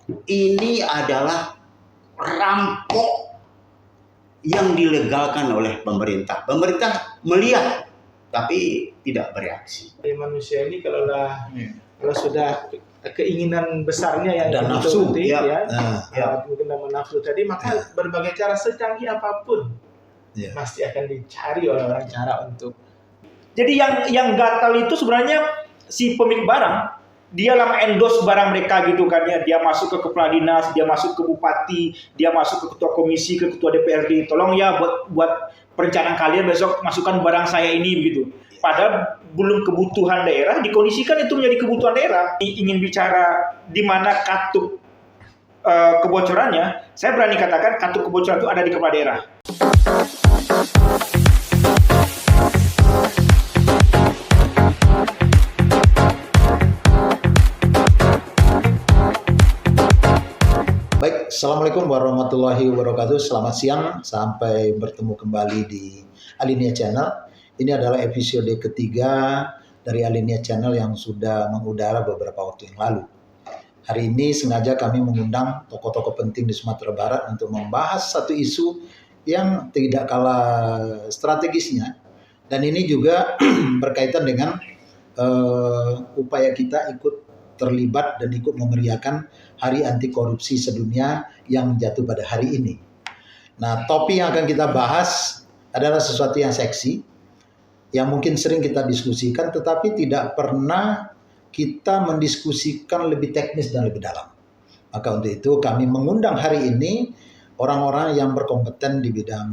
ini adalah rampok yang dilegalkan oleh pemerintah. Pemerintah melihat tapi tidak bereaksi. Manusia ini kalau sudah keinginan besarnya yang dan nafsu mungkin nama nafsu tadi, maka berbagai cara secanggih apapun pasti akan dicari oleh orang cara untuk. Jadi yang gatal itu sebenarnya si pemilik barang. Dia lah endorse barang mereka gitu kan ya. Dia masuk ke kepala dinas, dia masuk ke bupati, dia masuk ke ketua komisi, ke ketua DPRD. Tolong ya buat perencanaan kalian besok masukkan barang saya ini begitu. Padahal belum kebutuhan daerah, dikondisikan itu menjadi kebutuhan daerah. Ingin bicara di mana katup kebocorannya, saya berani katakan katup kebocoran itu ada di kepala daerah. Baik, Assalamualaikum warahmatullahi wabarakatuh. Selamat siang, sampai bertemu kembali di Alinea Channel. Ini adalah episode ketiga dari Alinea Channel yang sudah mengudara beberapa waktu yang lalu. Hari ini sengaja kami mengundang tokoh-tokoh penting di Sumatera Barat untuk membahas satu isu yang tidak kalah strategisnya. Dan ini juga berkaitan dengan upaya kita ikut terlibat dan ikut memeriahkan Hari Anti Korupsi Sedunia yang jatuh pada hari ini. Nah, topik yang akan kita bahas adalah sesuatu yang seksi, yang mungkin sering kita diskusikan, tetapi tidak pernah kita mendiskusikan lebih teknis dan lebih dalam. Maka untuk itu kami mengundang hari ini orang-orang yang berkompeten di bidang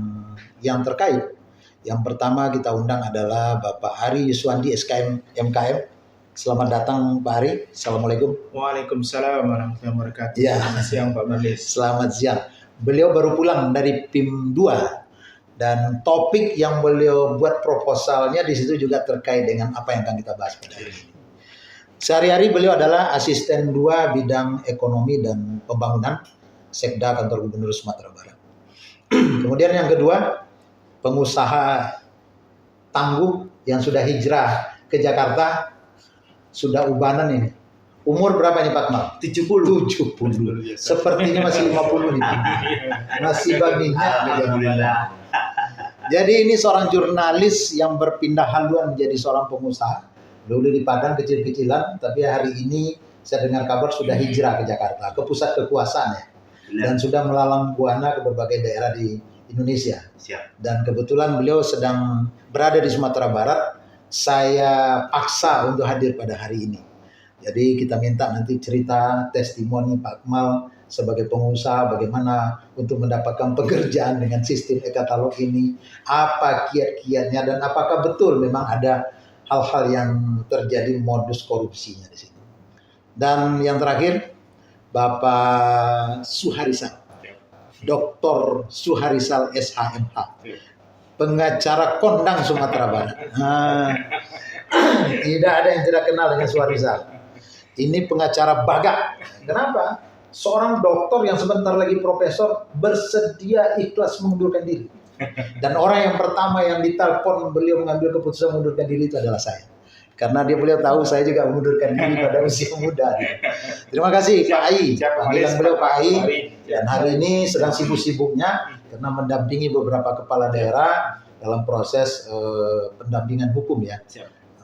yang terkait. Yang pertama kita undang adalah Bapak Ari Yuswandi, SKM MKM. Selamat datang Pak Ari. Assalamualaikum. Waalaikumsalam warahmatullahi wabarakatuh. Ya. Selamat siang Pak Marlis. Selamat siang. Beliau baru pulang dari PIM 2 dan topik yang beliau buat proposalnya di situ juga terkait dengan apa yang akan kita bahas pada hari ini. Sehari-hari beliau adalah asisten 2 bidang ekonomi dan pembangunan Sekda Kantor Gubernur Sumatera Barat. Kemudian yang kedua, pengusaha tangguh yang sudah hijrah ke Jakarta. Sudah ubanan ini. Umur berapa nih Pak Mal? 70. Sepertinya masih 50 nih. Masih baginya. Jadi ini seorang jurnalis yang berpindah haluan menjadi seorang pengusaha. Dulu di Padang kecil-kecilan, tapi hari ini saya dengar kabar sudah hijrah ke Jakarta, ke pusat kekuasaan ya. Dan sudah melalang buana ke berbagai daerah di Indonesia. Dan kebetulan beliau sedang berada di Sumatera Barat. Saya paksa untuk hadir pada hari ini. Jadi kita minta nanti cerita testimoni Pak Akmal sebagai pengusaha bagaimana untuk mendapatkan pekerjaan dengan sistem e-katalog ini, apa kiat-kiatnya dan apakah betul memang ada hal-hal yang terjadi modus korupsinya di situ. Dan yang terakhir Bapak Suharisal, Dr. Suharisal SHMH. Pengacara kondang Sumatera Barat. Tidak ada yang tidak kenal dengan Suharisal. Ini pengacara bagak. Kenapa? Seorang dokter yang sebentar lagi profesor bersedia ikhlas mengundurkan diri. Dan orang yang pertama yang ditelepon beliau mengambil keputusan mengundurkan diri itu adalah saya. Karena beliau tahu saya juga mengundurkan diri pada usia muda. Terima kasih Pak Ai. Panggilan beliau Pak Ai. Dan hari ini sedang sibuk-sibuknya karena mendampingi beberapa kepala daerah dalam proses pendampingan hukum ya.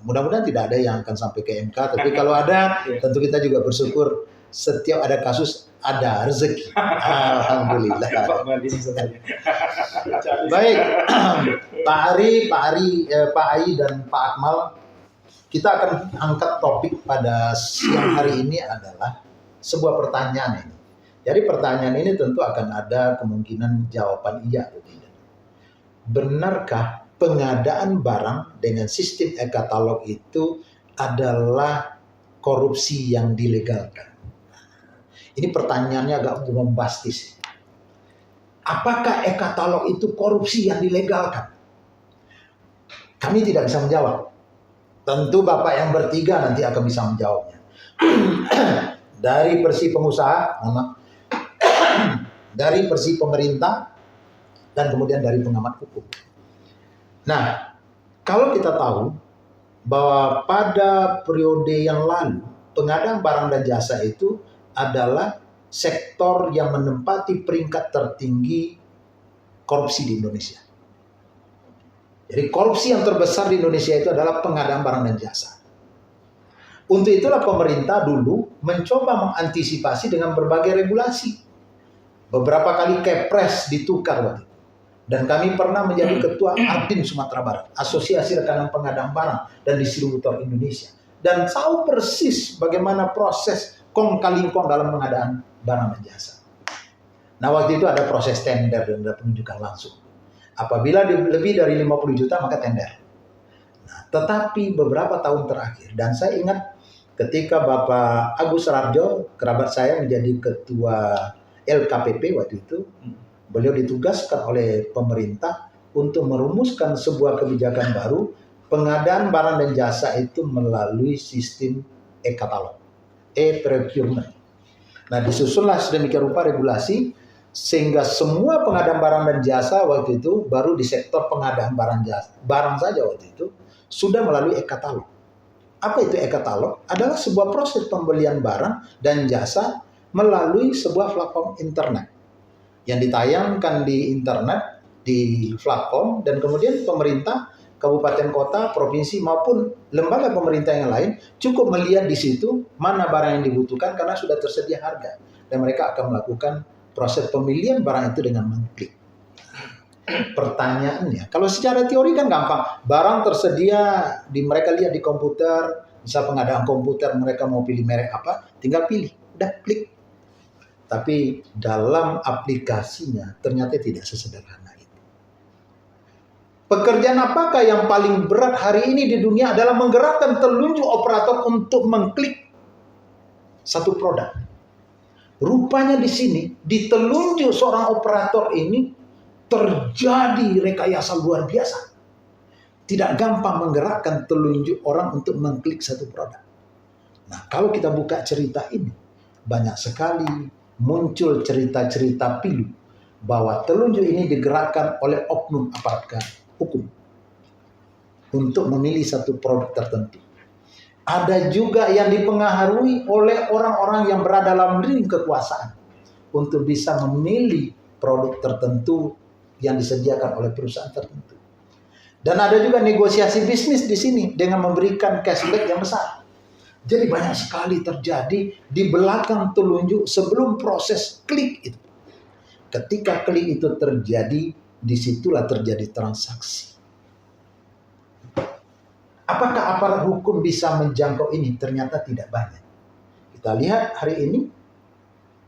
Mudah-mudahan tidak ada yang akan sampai ke MK. Tapi kalau ada, tentu kita juga bersyukur setiap ada kasus ada rezeki. Alhamdulillah. Baik, Pak Ai dan Pak Akmal, kita akan angkat topik pada siang hari ini adalah sebuah pertanyaan ini. Jadi pertanyaan ini tentu akan ada kemungkinan jawaban iya atau tidak. Benarkah pengadaan barang dengan sistem e-katalog itu adalah korupsi yang dilegalkan? Ini pertanyaannya agak bombastis. Apakah e-katalog itu korupsi yang dilegalkan? Kami tidak bisa menjawab. Tentu Bapak yang bertiga nanti akan bisa menjawabnya. Dari versi pengusaha, dari versi pemerintah, dan kemudian dari pengamat hukum. Nah, kalau kita tahu bahwa pada periode yang lalu pengadaan barang dan jasa itu adalah sektor yang menempati peringkat tertinggi korupsi di Indonesia. Jadi korupsi yang terbesar di Indonesia itu adalah pengadaan barang dan jasa. Untuk itulah pemerintah dulu mencoba mengantisipasi dengan berbagai regulasi. Beberapa kali Kepres ditukar waktu itu. Dan kami pernah menjadi ketua ARDIN Sumatera Barat, Asosiasi Rekanan Pengadaan Barang dan Distributor Indonesia. Dan tahu persis bagaimana proses kong kali kong dalam pengadaan barang dan jasa. Nah waktu itu ada proses tender dan ada penunjukan langsung. Apabila lebih dari 50 juta maka tender. Nah, tetapi beberapa tahun terakhir, dan saya ingat ketika Bapak Agus Rarjo, kerabat saya menjadi ketua LKPP waktu itu, beliau ditugaskan oleh pemerintah untuk merumuskan sebuah kebijakan baru, pengadaan barang dan jasa itu melalui sistem e-katalog, e-procurement. Nah, disusunlah sedemikian rupa regulasi sehingga semua pengadaan barang dan jasa waktu itu baru di sektor pengadaan barang saja waktu itu sudah melalui e-katalog. Apa itu e-katalog? Adalah sebuah proses pembelian barang dan jasa melalui sebuah platform internet yang ditayangkan di internet, di platform, dan kemudian pemerintah, kabupaten kota, provinsi maupun lembaga pemerintah yang lain cukup melihat di situ mana barang yang dibutuhkan karena sudah tersedia harga dan mereka akan melakukan proses pemilihan barang itu dengan mengklik. Pertanyaannya, kalau secara teori kan gampang, barang tersedia mereka lihat di komputer, misal pengadaan komputer mereka mau pilih merek apa, tinggal pilih, udah klik. Tapi dalam aplikasinya ternyata tidak sesederhana itu. Pekerjaan apakah yang paling berat hari ini di dunia adalah menggerakkan telunjuk operator untuk mengklik satu produk. Rupanya di sini, di telunjuk seorang operator ini terjadi rekayasa luar biasa. Tidak gampang menggerakkan telunjuk orang untuk mengklik satu produk. Nah, kalau kita buka cerita ini, banyak sekali muncul cerita-cerita pilu bahwa telunjuk ini digerakkan oleh oknum aparat hukum untuk memilih satu produk tertentu. Ada juga yang dipengaruhi oleh orang-orang yang berada dalam ring kekuasaan untuk bisa memilih produk tertentu yang disediakan oleh perusahaan tertentu. Dan ada juga negosiasi bisnis di sini dengan memberikan cashback yang besar. Jadi banyak sekali terjadi di belakang telunjuk sebelum proses klik itu. Ketika klik itu terjadi, disitulah terjadi transaksi. Apakah aparat hukum bisa menjangkau ini? Ternyata tidak banyak. Kita lihat hari ini,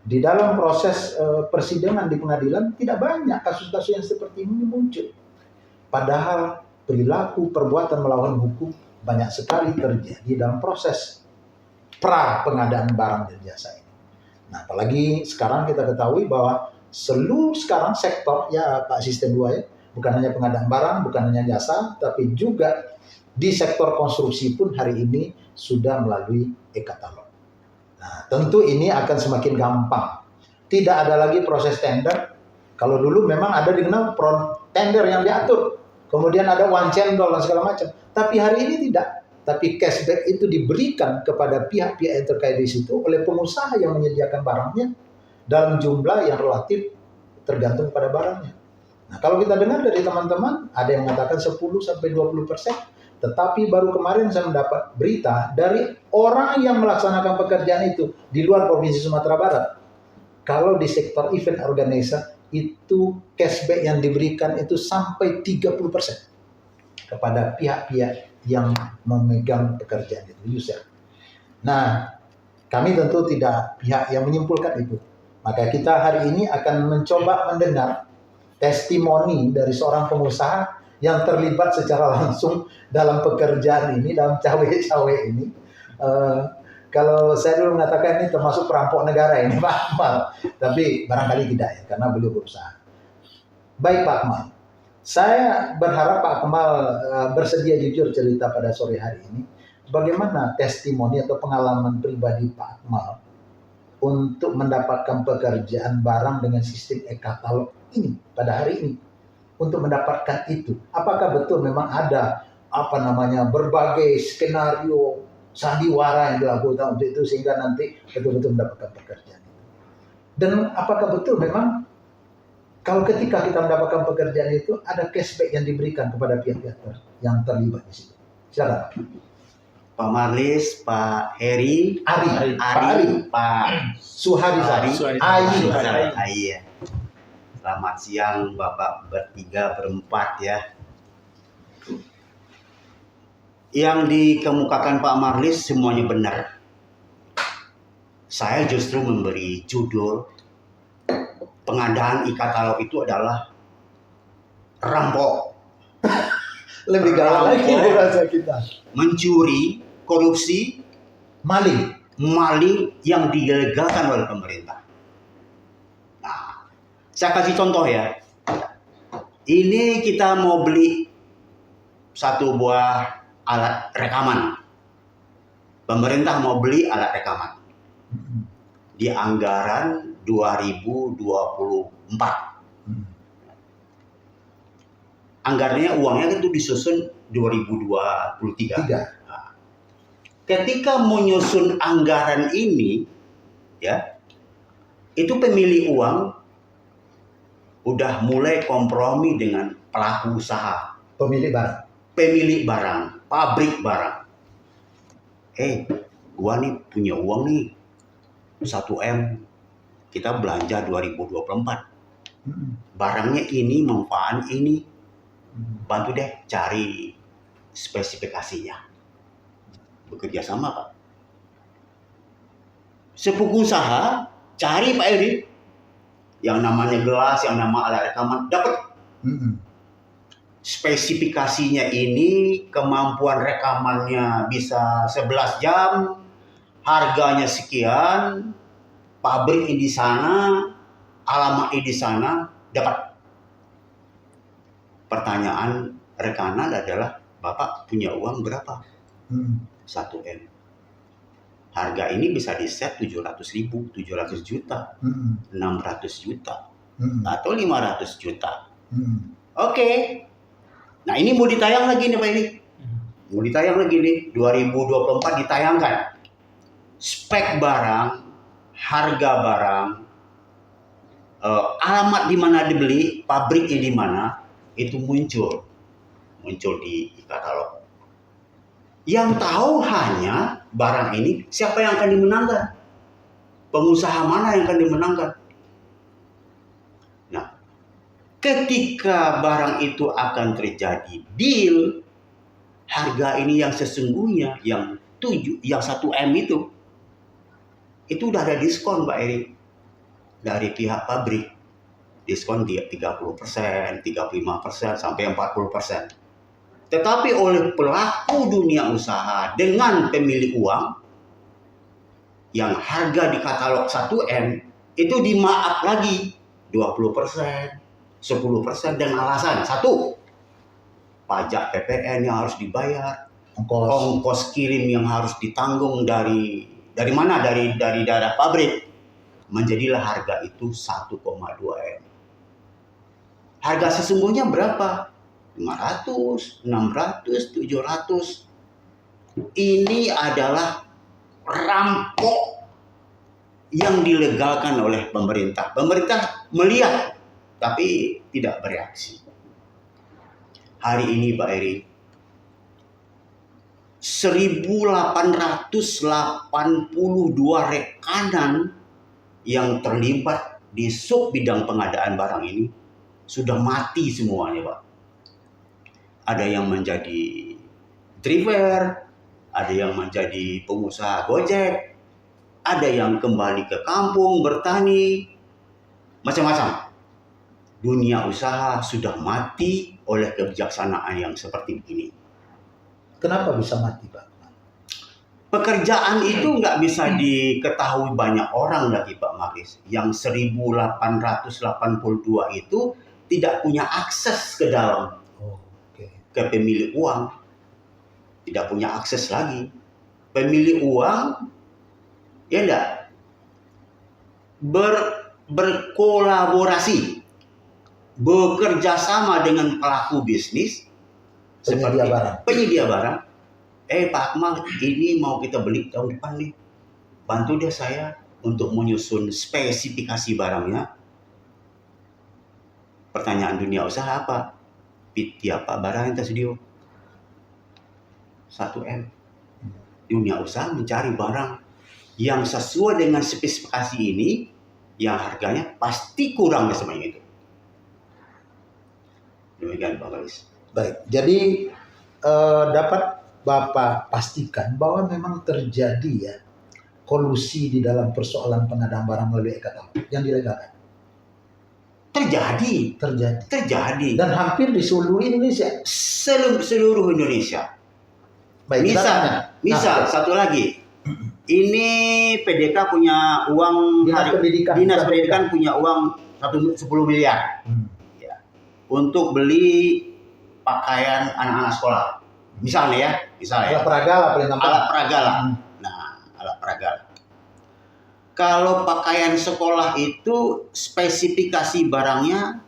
di dalam proses persidangan di pengadilan, tidak banyak kasus-kasus yang seperti ini muncul. Padahal perilaku perbuatan melawan hukum banyak sekali terjadi dalam proses pra pengadaan barang dan jasa ini. Nah, apalagi sekarang kita ketahui bahwa seluruh sekarang sektor, ya Pak Asisten 2 ya, bukan hanya pengadaan barang, bukan hanya jasa, tapi juga di sektor konstruksi pun hari ini sudah melalui e-katalog. Nah, tentu ini akan semakin gampang. Tidak ada lagi proses tender. Kalau dulu memang ada dikenal tender yang diatur. Kemudian ada one cendol dan segala macam. Tapi hari ini tidak. Tapi cashback itu diberikan kepada pihak-pihak yang terkait di situ oleh pengusaha yang menyediakan barangnya dalam jumlah yang relatif tergantung pada barangnya. Nah, kalau kita dengar dari teman-teman, ada yang mengatakan 10-20%. Tetapi baru kemarin saya mendapat berita dari orang yang melaksanakan pekerjaan itu di luar Provinsi Sumatera Barat. Kalau di sektor event organizer, itu cashback yang diberikan itu sampai 30% kepada pihak-pihak yang memegang pekerjaan itu, user. Nah, kami tentu tidak pihak yang menyimpulkan itu. Maka kita hari ini akan mencoba mendengar testimoni dari seorang pengusaha yang terlibat secara langsung dalam pekerjaan ini, dalam cawe-cawe ini. Kalau saya dulu mengatakan ini termasuk perampok negara ini, Pak Akmal. Tapi barangkali tidak ya, karena beliau berusaha. Baik Pak Akmal, saya berharap Pak Akmal bersedia jujur cerita pada sore hari ini. Bagaimana testimoni atau pengalaman pribadi Pak Akmal untuk mendapatkan pekerjaan barang dengan sistem e-katalog ini pada hari ini? Untuk mendapatkan itu, apakah betul memang ada berbagai skenario sandiwara yang dilakukan untuk itu sehingga nanti betul-betul mendapatkan pekerjaan itu? Dan apakah betul memang kalau ketika kita mendapatkan pekerjaan itu ada cashback yang diberikan kepada pihak-pihak yang terlibat di situ? Silakan. Pak Marlis, Pak Heri, Ari, Pak Suhari, Suhari. Iya. Selamat siang Bapak bertiga berempat ya. Yang dikemukakan Pak Marlis semuanya benar. Saya justru memberi judul pengadaan e-katalog itu adalah rampok. Lebih galak lagi dari bahasa kita. Mencuri, korupsi, Maling. yang dilegalkan oleh pemerintah. Nah, saya kasih contoh ya. Ini kita mau beli satu buah alat rekaman. Pemerintah mau beli alat rekaman. Di anggaran 2024. Anggarannya uangnya itu disusun 2023. Nah, ketika menyusun anggaran ini, ya, itu pemilik uang udah mulai kompromi dengan pelaku usaha, Pemilik barang, pabrik barang. Gua nih punya uang nih 1M, kita belanja 2024. Barangnya ini, manfaat ini, bantu deh cari spesifikasinya. Bekerja sama Pak. Sepuku usaha cari Pak Edi, yang namanya gelas, yang nama alat rekaman, dapat. Spesifikasinya ini, kemampuan rekamannya bisa 11 jam, harganya sekian, pabrik di sana, alamat di sana, dapat. Pertanyaan rekanan adalah, Bapak punya uang berapa? 1M. Harga ini bisa di-set 700.000, 700 juta, 600 juta, atau 500 juta. Oke. Nah ini mau ditayang lagi nih Pak ini. Mau ditayang lagi nih, 2024 ditayangkan. Spek barang, harga barang, alamat di mana dibeli, pabriknya di mana, itu muncul di e-katalog. Yang tahu hanya barang ini siapa yang akan dimenangkan, pengusaha mana yang akan dimenangkan. Nah, ketika barang itu akan terjadi deal, harga ini yang sesungguhnya yang 1M itu udah ada diskon Pak Eri dari pihak pabrik. Diskon dia 30%, 35%, sampai 40%. Tetapi oleh pelaku dunia usaha dengan pemilik uang, yang harga di katalog 1M, itu dimaaf lagi 20%, 10%, dan alasan. Satu, pajak PPN yang harus dibayar, ongkos kirim yang harus ditanggung dari mana? Dari daerah pabrik. Menjadilah harga itu 1,2M. Harga sesungguhnya berapa? 500, 600, 700. Ini adalah rampok yang dilegalkan oleh pemerintah. Pemerintah melihat, tapi tidak bereaksi. Hari ini Pak Eri, 1.882 rekanan yang terlibat di sub bidang pengadaan barang ini sudah mati semuanya Pak. Ada yang menjadi driver, ada yang menjadi pengusaha Gojek, ada yang kembali ke kampung bertani, macam-macam. Dunia usaha sudah mati oleh kebijaksanaan yang seperti ini. Kenapa bisa mati Pak? Pekerjaan itu nggak bisa diketahui banyak orang lagi Pak Marlis. Yang 1.882 itu tidak punya akses ke dalam, ke pemilik uang. Tidak punya akses lagi. Pemilik uang, ya enggak, berkolaborasi, bekerja sama dengan pelaku bisnis, penyedia barang. Pak Akmal, ini mau kita beli tahun depan nih. Bantu deh saya untuk menyusun spesifikasi barangnya. Pertanyaan dunia usaha apa? Apa barang yang tersedia? 1M. Dunia usaha mencari barang yang sesuai dengan spesifikasi ini, yang harganya pasti kurang sama yang itu. Demikian Pak Galis. Baik, jadi dapat Bapak pastikan bahwa memang terjadi ya kolusi di dalam persoalan pengadaan barang melalui e-katalog yang dilegalkan. Terjadi. Dan hampir di seluruh Indonesia. Seluruh Indonesia. Baik, misal satu lagi. Ini PDK punya uang, Dinas Pendidikan punya uang 10 miliar. Ya, untuk beli pakaian anak-anak sekolah. Misalnya. Alat peraga lah paling gampang. Alat peraga lah. Nah, alat peraga. Kalau pakaian sekolah itu spesifikasi barangnya,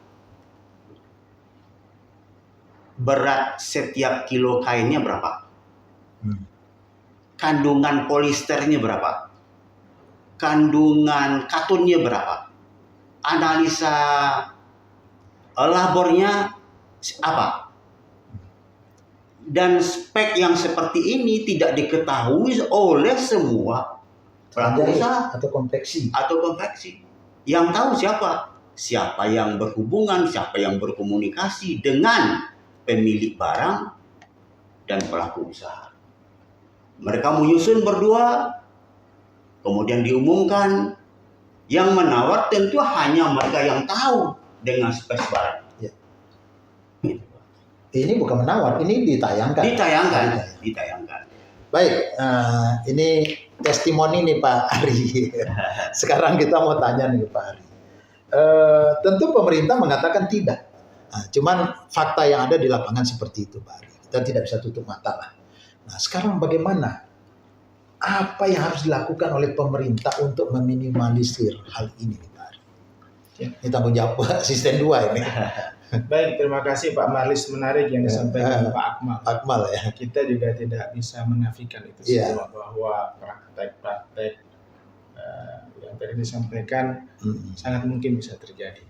berat setiap kilo kainnya berapa? Kandungan polisternya berapa? Kandungan katunnya berapa? Analisa labornya apa? Dan spek yang seperti ini tidak diketahui oleh semua pelaku usaha atau konveksi. Yang tahu siapa? Siapa yang berhubungan, siapa yang berkomunikasi dengan pemilik barang dan pelaku usaha. Mereka menyusun berdua, kemudian diumumkan. Yang menawar tentu hanya mereka yang tahu dengan spek barang. Ya. Ini bukan menawar, ini ditayangkan. Baik, ini testimoni nih Pak Ari. Sekarang kita mau tanya nih Pak Ari. Tentu pemerintah mengatakan tidak. Cuman fakta yang ada di lapangan seperti itu Pak Ari. Kita tidak bisa tutup mata lah. Nah sekarang bagaimana? Apa yang harus dilakukan oleh pemerintah untuk meminimalisir hal ini Pak Ari? Ini tanggung jawab asisten 2 ini. Baik, terima kasih Pak Marlis, menarik yang disampaikan Pak Akmal. Akmal ya. Kita juga tidak bisa menafikan itu semua, bahwa praktek-praktek yang tadi disampaikan sangat mungkin bisa terjadi.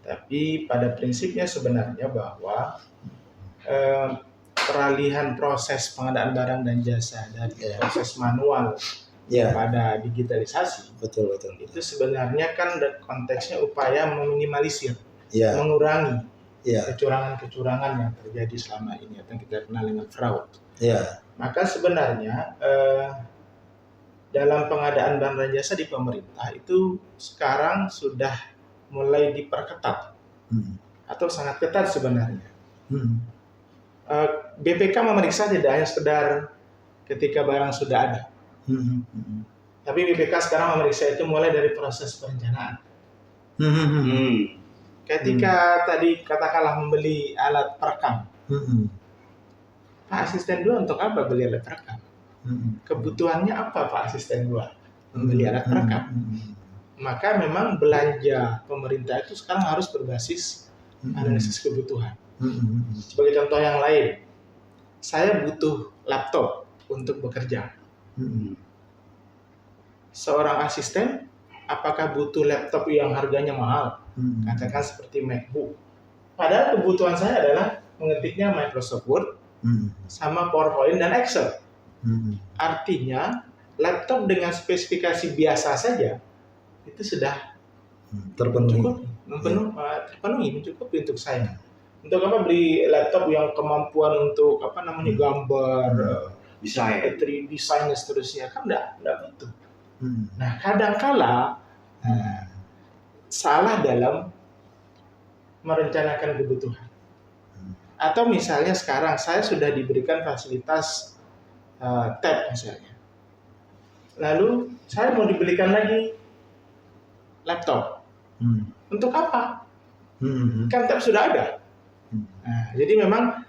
Tapi pada prinsipnya sebenarnya bahwa peralihan proses pengadaan barang dan jasa dari proses manual pada digitalisasi, betul. Itu sebenarnya kan konteksnya upaya meminimalisir, mengurangi kecurangan-kecurangan yang terjadi selama ini atau yang kita kenal dengan fraud. Maka sebenarnya dalam pengadaan barang dan jasa di pemerintah itu sekarang sudah mulai diperketat atau sangat ketat sebenarnya. BPK memeriksa tidak hanya sekedar ketika barang sudah ada, tapi BPK sekarang memeriksa itu mulai dari proses perencanaan. Ketika tadi katakanlah membeli alat perekam, Pak Asisten 2 untuk apa beli alat perekam? Kebutuhannya apa Pak Asisten 2 membeli alat perekam? Maka memang belanja pemerintah itu sekarang harus berbasis analisis kebutuhan. Sebagai contoh yang lain, saya butuh laptop untuk bekerja. Seorang asisten, apakah butuh laptop yang harganya mahal? Katakan seperti MacBook. Padahal kebutuhan saya adalah mengetiknya Microsoft Word, sama PowerPoint dan Excel. Artinya, laptop dengan spesifikasi biasa saja, itu sudah mencukupi untuk saya. Untuk apa beli laptop yang kemampuan untuk gambar, desain 3D desain dan seterusnya, kan enggak butuh. Nah, kadangkala salah dalam merencanakan kebutuhan. Atau misalnya sekarang saya sudah diberikan fasilitas tab misalnya. Lalu saya mau dibelikan lagi laptop. Untuk apa? Kan tab sudah ada. Nah, jadi memang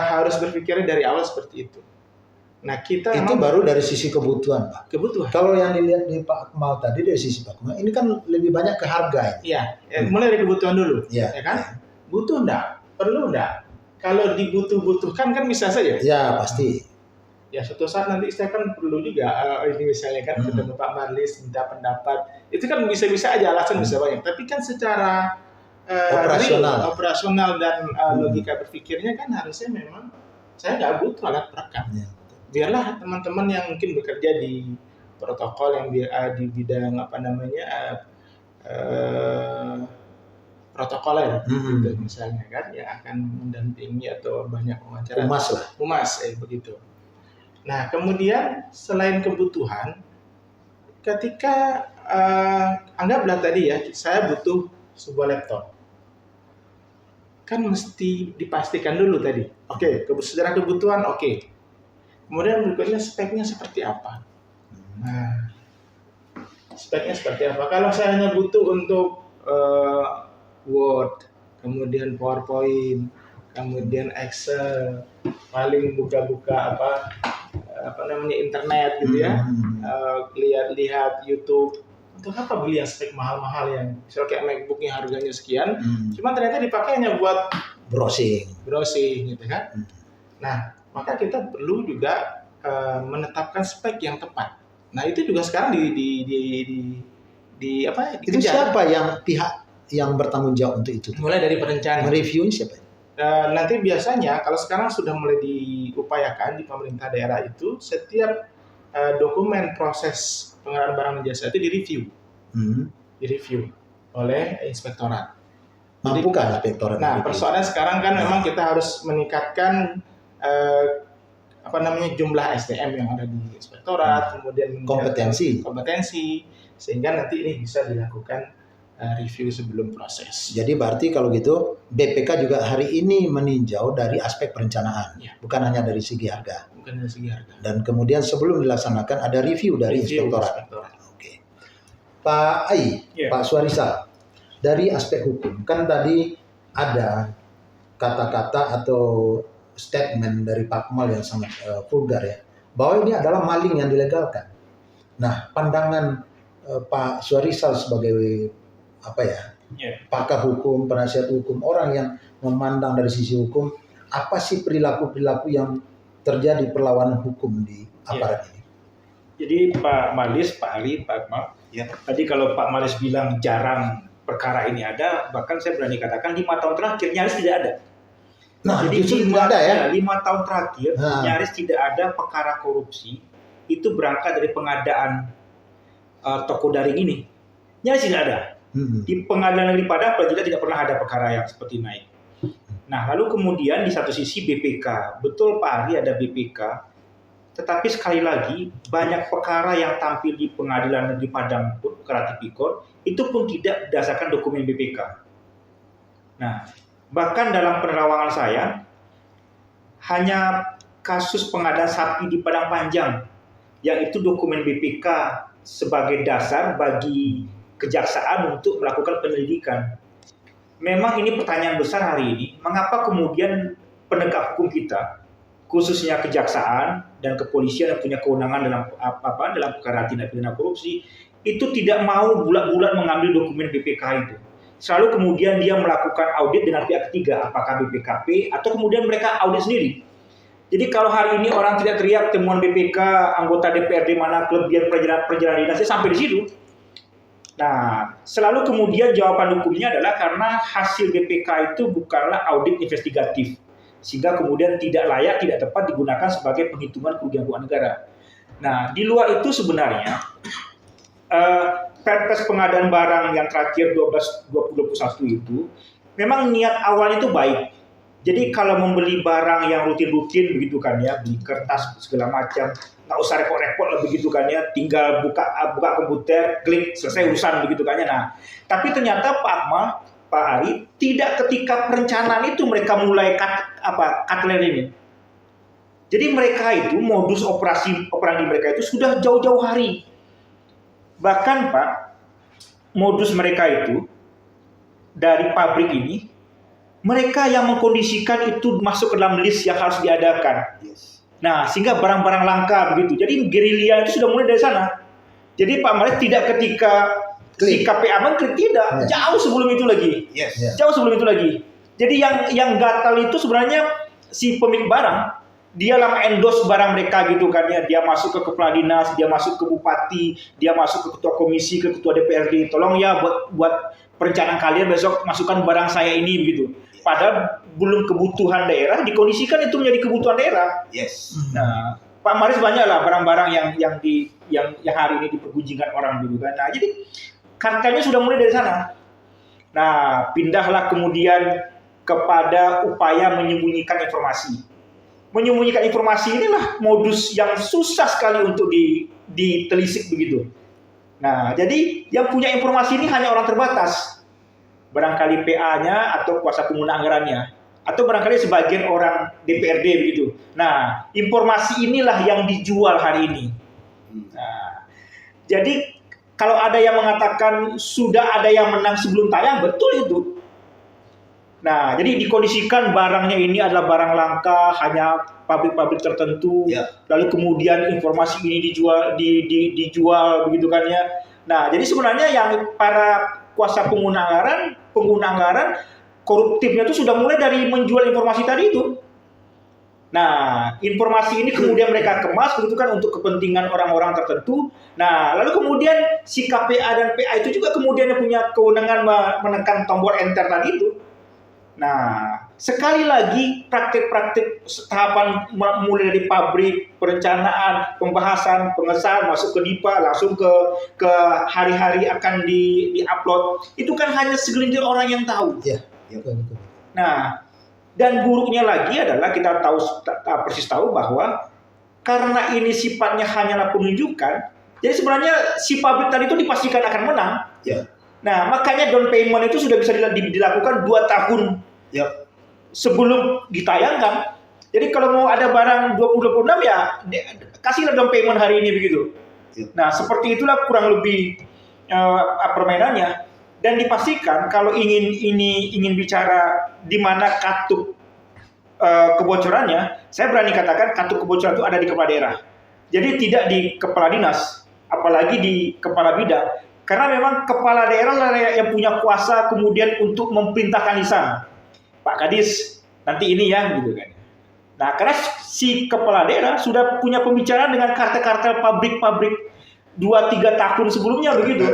harus berpikir dari awal seperti itu. Nah, kita itu baru dari sisi kebutuhan, Pak. Kebutuhan. Kalau yang dilihat di Pak Akmal tadi dari sisi Pak Akmal, ini kan lebih banyak ke harga. Mulai dari kebutuhan dulu, ya kan? Butuh enggak? Perlu enggak? Kalau dibutuhkan kan bisa saja. Ya, pasti. ya suatu saat nanti saya kan perlu juga ini misalnya kan ketemu Pak Marlis minta pendapat, itu kan bisa-bisa aja alasan bisa banyak, tapi kan secara operasional dan logika berpikirnya kan harusnya memang saya nggak butuh alat perekam. Biarlah teman-teman yang mungkin bekerja di protokol yang di bidang protokoler gitu misalnya kan, yang akan mendampingi atau banyak wawancara humas begitu. Nah kemudian selain kebutuhan, ketika anggaplah tadi ya saya butuh sebuah laptop, kan mesti dipastikan dulu tadi. Oke, secara kebutuhan oke. Kemudian berikutnya speknya seperti apa? Nah, speknya seperti apa? Kalau saya hanya butuh untuk Word, kemudian PowerPoint, kemudian Excel, paling buka-buka internet gitu ya, lihat YouTube. Untuk apa beli yang spek mahal-mahal yang misalnya kayak MacBook-nya harganya sekian, cuma ternyata dipakai hanya buat browsing gitu kan. Nah, maka kita perlu juga menetapkan spek yang tepat. Nah, itu juga sekarang itu siapa yang pihak yang bertanggung jawab untuk itu? Mulai dari perencana. Mereviewnya siapa? Nanti biasanya kalau sekarang sudah mulai diupayakan di pemerintah daerah itu setiap dokumen proses pengadaan barang dan jasa itu direview oleh inspektorat. Mampukah inspektorat? Nah, persoalannya sekarang kan memang kita harus meningkatkan jumlah SDM yang ada di inspektorat, kemudian kompetensi sehingga nanti ini bisa dilakukan review sebelum proses. Jadi berarti kalau gitu BPK juga hari ini meninjau dari aspek perencanaan, bukan hanya dari segi harga. Dan kemudian sebelum dilaksanakan ada review dari inspektorat. Oke. Pak Ai, Pak Suarisal, dari aspek hukum kan tadi ada kata-kata atau statement dari Pak Kemal yang sangat vulgar ya, bahwa ini adalah maling yang dilegalkan. Nah, pandangan Pak Suarisal sebagai pakar hukum, penasihat hukum, orang yang memandang dari sisi hukum, apa sih perilaku-perilaku yang terjadi perlawanan hukum di aparat ini? Jadi Pak Marlis, Pak Ali, Pak Akmal, tadi kalau Pak Marlis bilang jarang perkara ini ada, bahkan saya berani katakan 5 tahun terakhir nyaris tidak ada. Nah, jadi 5 tahun terakhir nyaris tidak ada perkara korupsi itu berangkat dari pengadaan toko daring ini. Nyaris tidak ada. Di pengadilan negeri Padang tidak pernah ada perkara yang seperti naik. Nah, lalu kemudian di satu sisi BPK, betul Pak Ari ada BPK, tetapi sekali lagi banyak perkara yang tampil di pengadilan negeri Padang pun, perkara tipikor, itu pun tidak berdasarkan dokumen BPK. Nah, bahkan dalam penerawangan saya, hanya kasus pengadaan sapi di Padang Panjang, yang itu dokumen BPK sebagai dasar bagi kejaksaan untuk melakukan penyelidikan. Memang ini pertanyaan besar hari ini, mengapa kemudian penegak hukum kita, khususnya kejaksaan dan kepolisian yang punya kewenangan dalam perkara tindak pidana korupsi, itu tidak mau bulat-bulat mengambil dokumen BPK itu. Selalu kemudian dia melakukan audit dengan pihak ketiga, apakah BPKP atau kemudian mereka audit sendiri. Jadi kalau hari ini orang tidak teriak temuan BPK, anggota DPRD mana kelebihan perjalanan dinasnya sampai di situ. Nah, selalu kemudian jawaban hukumnya adalah karena hasil BPK itu bukanlah audit investigatif, sehingga kemudian tidak layak, tidak tepat digunakan sebagai penghitungan kerugian keuangan negara. Nah, di luar itu sebenarnya Perpres pengadaan barang yang terakhir 12/2021 itu memang niat awalnya itu baik. Jadi kalau membeli barang yang rutin-rutin begitu kan ya, beli kertas segala macam, nggak usah repot-repot lah begitu kan ya, tinggal buka komputer, klik, selesai urusan begitu kan ya. Nah, tapi ternyata Pak Akmal, Pak Ari, tidak ketika perencanaan itu mereka mulai cutler ini. Jadi mereka itu modus operandi mereka itu sudah jauh-jauh hari. Bahkan Pak, modus mereka itu dari pabrik ini, mereka yang mengkondisikan itu masuk ke dalam list yang harus diadakan. Nah, sehingga barang-barang langka begitu. Jadi gerilya itu sudah mulai dari sana. Jadi Pak Marlis tidak ketika si KPA mengklik, tidak, jauh sebelum itu lagi. Jauh sebelum itu lagi. Jadi yang gatal itu sebenarnya si pemilik barang. dia lah endorse barang mereka gitu kan ya. Dia masuk ke kepala dinas, dia masuk ke bupati, dia masuk ke ketua komisi, ke ketua DPRD. Tolong ya buat perencanaan kalian besok masukkan barang saya ini begitu. Padahal belum kebutuhan daerah, dikondisikan itu menjadi kebutuhan daerah. Yes. Nah, Pak Maris banyak lah barang-barang yang hari ini dipergunjingkan orang gitu kan. Nah, jadi kartelnya sudah mulai dari sana. Nah, pindahlah kemudian kepada upaya menyembunyikan informasi. Menyembunyikan informasi inilah modus yang susah sekali untuk ditelisik begitu. Nah, jadi yang punya informasi ini hanya orang terbatas. Barangkali PA-nya atau kuasa pengguna anggarannya. Atau barangkali sebagian orang DPRD begitu. Nah, informasi inilah yang dijual hari ini. Nah, jadi kalau ada yang mengatakan sudah ada yang menang sebelum tayang, betul itu. Nah, jadi dikondisikan barangnya ini adalah barang langka, hanya pabrik-pabrik tertentu. Ya. Lalu kemudian informasi ini dijual begitu kan ya. Nah, jadi sebenarnya yang para kuasa pengguna anggaran koruptifnya itu sudah mulai dari menjual informasi tadi itu. Nah, informasi ini kemudian mereka kemas begitu kan untuk kepentingan orang-orang tertentu. Nah, lalu kemudian si KPA dan PA itu juga kemudian punya kewenangan menekan tombol enter tadi itu. Nah, sekali lagi praktik-praktik tahapan mulai dari pabrik, perencanaan, pembahasan, pengesahan, masuk ke DIPA, langsung ke hari-hari akan di-upload. Itu kan hanya segelintir orang yang tahu. Ya, betul. Nah, dan buruknya lagi adalah kita persis tahu bahwa karena ini sifatnya hanyalah penunjukan, jadi sebenarnya si pabrik tadi itu dipastikan akan menang. Ya. Nah, makanya down payment itu sudah bisa dilakukan 2 tahun sebelum ditayangkan. Jadi kalau mau ada barang 2026 ya kasihlah down payment hari ini begitu. Ya. Nah, seperti itulah kurang lebih permainannya. Dan dipastikan kalau ingin bicara di mana katup kebocorannya, saya berani katakan katup kebocoran itu ada di kepala daerah. Jadi tidak di kepala dinas, apalagi di kepala bidang. Karena memang kepala daerah yang punya kuasa kemudian untuk memerintahkan lisan. Pak Kadis, nanti ini ya, gitu kan. Nah, karena si kepala daerah sudah punya pembicaraan dengan kartel-kartel pabrik-pabrik 2-3 tahun sebelumnya begitu.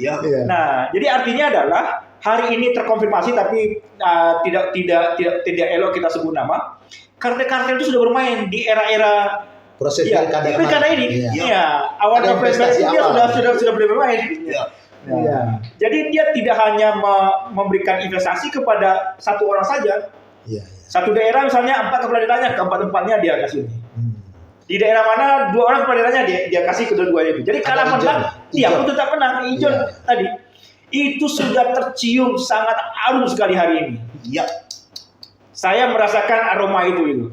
Ya. Nah, jadi artinya adalah hari ini terkonfirmasi tapi tidak elok kita sebut nama. Kartel-kartel itu sudah bermain di era-era proses pilkada ini. Iya, awal November itu dia sudah bermain. Iya. Nah, jadi dia tidak hanya memberikan investasi kepada satu orang saja. Ya. Satu daerah misalnya 4 kepala daerahnya, keempat-empatnya dia kasih. Di daerah mana 2 orang kepala daerahnya dia kasih kedua-duanya itu. Jadi kalah menang, dia pun tetap menang. Hijau tadi itu sudah tercium sangat harum sekali hari ini. Iya. Saya merasakan aroma itu.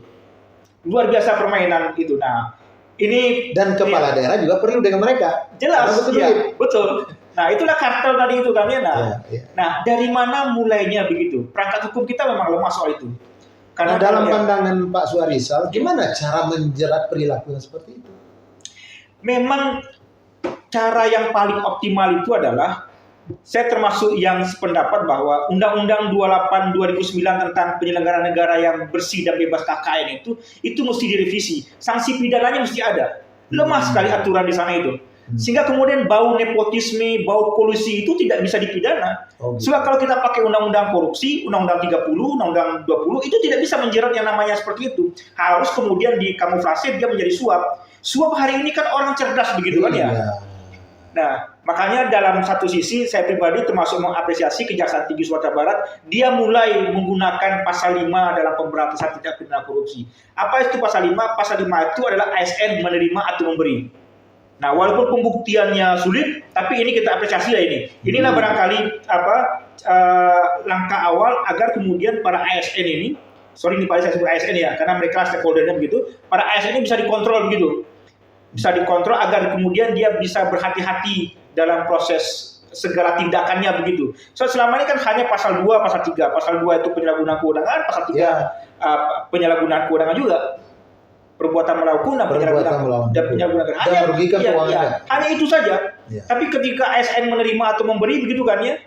Luar biasa permainan itu. Nah, ini dan kepala daerah juga perlu dengan mereka. Jelas, betul. Nah, itulah kartel tadi itu kan ya. Nah, dari mana mulainya begitu? Perangkat hukum kita memang lemah soal itu. Karena dalam pandangan Pak Suarisal, gimana cara menjerat perilaku yang seperti itu? Memang cara yang paling optimal itu adalah saya termasuk yang sependapat bahwa Undang-Undang 28 2009 tentang penyelenggaraan negara yang bersih dan bebas KKN itu mesti direvisi. Sanksi pidananya mesti ada. Lemah sekali aturan di sana itu. Sehingga kemudian bau nepotisme, bau kolusi itu tidak bisa dipidana. Sebab kalau kita pakai undang-undang korupsi, undang-undang 30, undang-undang 20 itu tidak bisa menjerat yang namanya seperti itu. Harus kemudian dikamuflase dia menjadi suap. Suap hari ini kan orang cerdas begitu kan ya. Nah, makanya dalam satu sisi saya pribadi termasuk mengapresiasi Kejaksaan Tinggi Sumatera Barat, dia mulai menggunakan pasal 5 dalam pemberantasan tindak pidana korupsi. Apa itu pasal 5? Pasal 5 itu adalah ASN menerima atau memberi. Nah, walaupun pembuktiannya sulit, tapi ini kita apresiasi lah ini. Inilah barangkali langkah awal agar kemudian para ASN ini, ini paling saya sebut ASN ya, karena mereka stakeholdernya begitu, para ASN ini bisa dikontrol begitu. Bisa dikontrol agar kemudian dia bisa berhati-hati dalam proses segala tindakannya begitu. So selama ini kan hanya pasal 2, pasal 3. Pasal 2 itu penyalahgunaan kewenangan, pasal 3 penyalahgunaan kewenangan juga. Perbuatan melakukan dan penyalahgunaan hanya itu saja. Tapi ketika ASN menerima atau memberi begitu kan ya,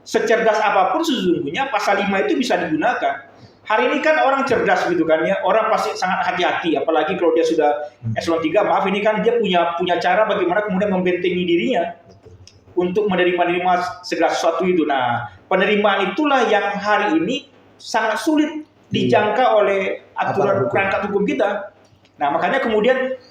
secerdas apapun sesungguhnya pasal 5 itu bisa digunakan. hari ini kan orang cerdas gitu kan ya, orang pasti sangat hati-hati, apalagi kalau dia sudah eselon 3, maaf ini kan dia punya cara bagaimana kemudian membentengi dirinya untuk menerima segala sesuatu itu. Nah, penerimaan itulah yang hari ini sangat sulit dijangka oleh aturan perangkat hukum kita. Nah, makanya kemudian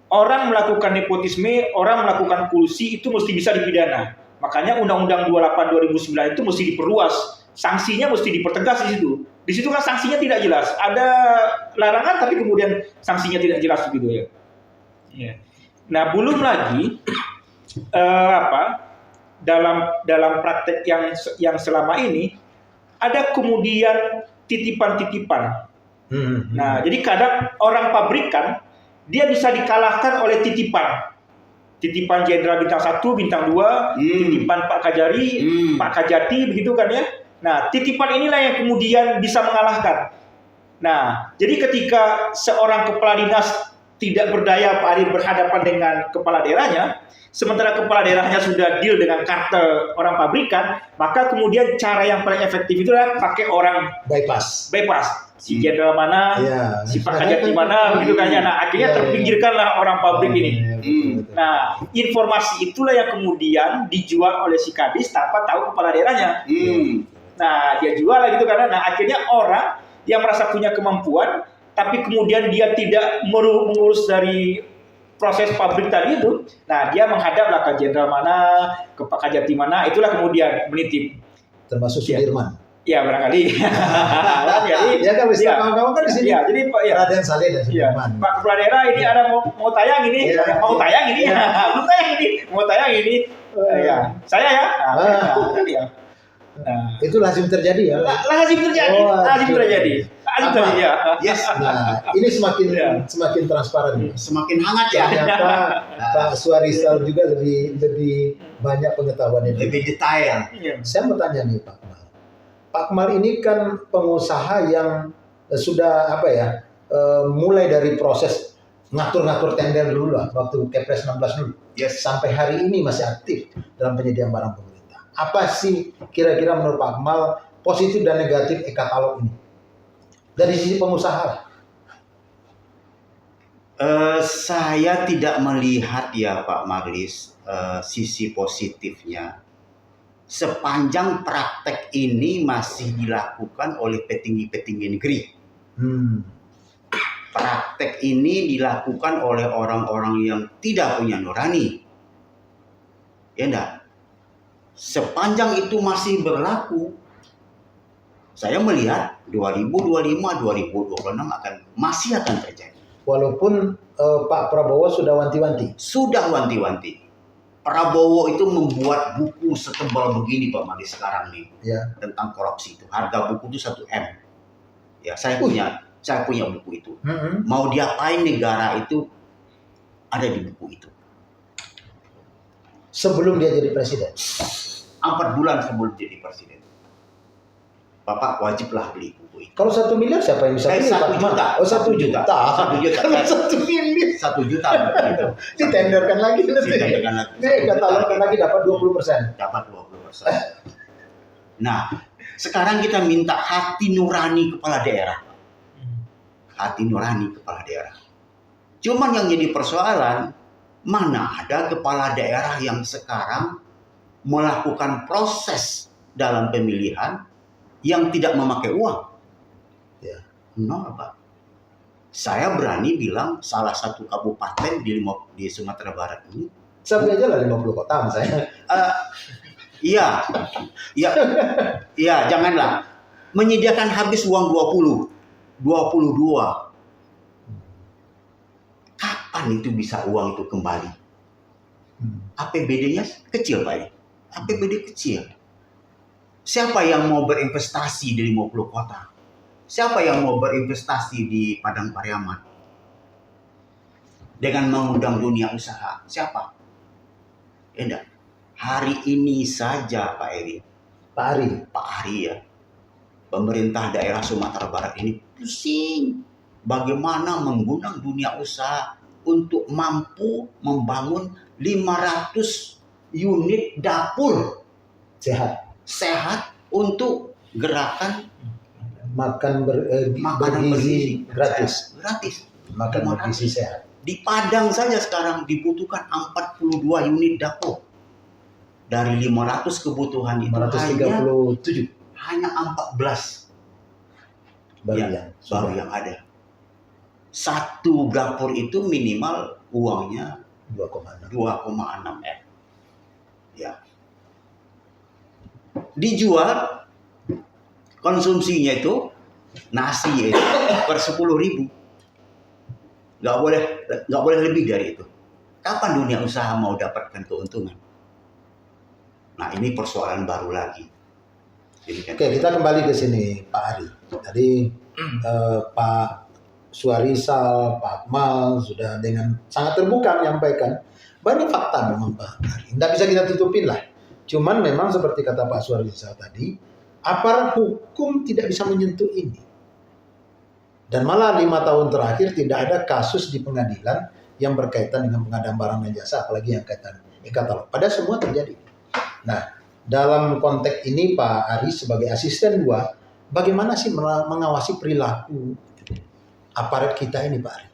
orang melakukan nepotisme, orang melakukan kolusi itu mesti bisa dipidana. Makanya Undang-Undang 28 2009 itu mesti diperluas, sanksinya mesti dipertegas di situ. Di situ kan sanksinya tidak jelas, ada larangan tapi kemudian sanksinya tidak jelas begitu ya. Yeah. Nah, belum lagi dalam praktek yang selama ini ada kemudian titipan-titipan. Nah, jadi kadang orang pabrikan dia bisa dikalahkan oleh titipan Jenderal Bintang 1, Bintang 2, titipan Pak Kajari, Pak Kajati, begitu kan ya. Nah, titipan inilah yang kemudian bisa mengalahkan. Nah, jadi ketika seorang kepala dinas tidak berdaya berhadapan dengan kepala daerahnya, sementara kepala daerahnya sudah deal dengan kartel orang pabrikan, maka kemudian cara yang paling efektif itu adalah pakai orang bypass. Si jenderal mana, si Pak Kajati mana, begitu kan ya. Nah, akhirnya terpinggirkanlah orang pabrik ini. Nah, informasi itulah yang kemudian dijual oleh si Kadis tanpa tahu kepala daerahnya. Nah, dia jual lah gitu karena akhirnya orang yang merasa punya kemampuan, tapi kemudian dia tidak mengurus dari proses pabrik tadi itu. Nah, dia menghadaplah ke jenderal mana, ke Pak Kajati mana, itulah kemudian menitip. Termasuk Sudirman. Ya barangkali. Jadi, ya kan bisa kawan-kawan kan di sini. Ya, jadi Pak Raden Saleh dan Sudirman. Pak Kepala Daerah ini ada mau tayang ini, mau tayang ini, mau tayang ini. Ya, saya ya. Nah, itu lazim terjadi ya. Lazim terjadi. Yes. Nah, ini semakin transparan, semakin hangat ya. Ternyata Pak Suarisal juga lebih banyak pengetahuannya, lebih detail. Saya mau tanya nih Pak Kemal. Pak Kemal ini kan pengusaha yang sudah mulai dari proses ngatur-ngatur tender dulu lah waktu Kepres 16 dulu. Yes. Sampai hari ini masih aktif dalam penyediaan barang pemerintah. Apa sih kira-kira menurut Pak Kemal positif dan negatif e-katalog ini? Dari sisi pengusaha. Saya tidak melihat ya Pak Marlis sisi positifnya. Sepanjang praktek ini masih dilakukan oleh petinggi-petinggi negeri. Praktek ini dilakukan oleh orang-orang yang tidak punya nurani. Ya enggak? Sepanjang itu masih berlaku, saya melihat 2025, 2026 masih akan terjadi. Walaupun Pak Prabowo sudah wanti-wanti. Sudah wanti-wanti. Prabowo itu membuat buku setebal begini Pak Madi sekarang nih tentang korupsi itu. Harga buku itu 1 M. Ya, saya punya buku itu. Mau diapain negara itu ada di buku itu. Sebelum dia jadi presiden. 4 bulan sebelum jadi presiden. Bapak wajiblah beli buku itu. Kalau 1 miliar siapa yang bisa beli? 1 juta. Oh 1 juta. 1 juta. Kalau 1 miliar. 1 juta gitu. Ditenderkan lagi. Nih katalogkan lagi dapat 20%. Dapat 20%. Nah, sekarang kita minta hati nurani kepala daerah. Hati nurani kepala daerah. Cuman yang jadi persoalan, mana ada kepala daerah yang sekarang melakukan proses dalam pemilihan yang tidak memakai uang. Nol, Pak. Saya berani bilang salah satu kabupaten di Sumatera Barat ini. Sampai aja lah 50 kota saya. Iya, janganlah. Menyediakan habis uang 22. Kapan itu bisa uang itu kembali? APBD-nya kecil, Pak. APBD kecil. Siapa yang mau berinvestasi di 50 kota? Siapa yang mau berinvestasi di Padang Pariaman? Dengan mengundang dunia usaha. Siapa? Enggak. Hari ini saja Pak Eri. Pak Ari ya. Pemerintah daerah Sumatera Barat ini pusing. Bagaimana mengundang dunia usaha untuk mampu membangun 500 unit dapur sehat untuk gerakan makan makanan bergizi gratis. Gratis. Makan bergizi sehat. Di Padang saja sekarang dibutuhkan 42 unit dapur. Dari 500 kebutuhan itu 537 hanya 14 baru yang ada. Satu dapur itu minimal uangnya 2,6 M. Ya. Dijual konsumsinya itu nasi itu per 10.000. Nggak boleh lebih dari itu. Kapan dunia usaha mau dapatkan keuntungan? Nah, ini persoalan baru lagi. Oke, kita kembali ke sini, Pak Ari. Tadi Pak Suarizal, Pak Akmal sudah dengan sangat terbuka menyampaikan banyak fakta memang Pak Ari. Tidak bisa kita tutupin lah. Cuman memang seperti kata Pak Suarizal tadi, aparat hukum tidak bisa menyentuh ini. Dan malah 5 tahun terakhir tidak ada kasus di pengadilan yang berkaitan dengan pengadaan barang dan jasa, apalagi yang kaitan e-katalog. Padahal semua terjadi. Nah, dalam konteks ini Pak Ari sebagai asisten 2, bagaimana sih mengawasi perilaku aparat kita ini Pak Ari?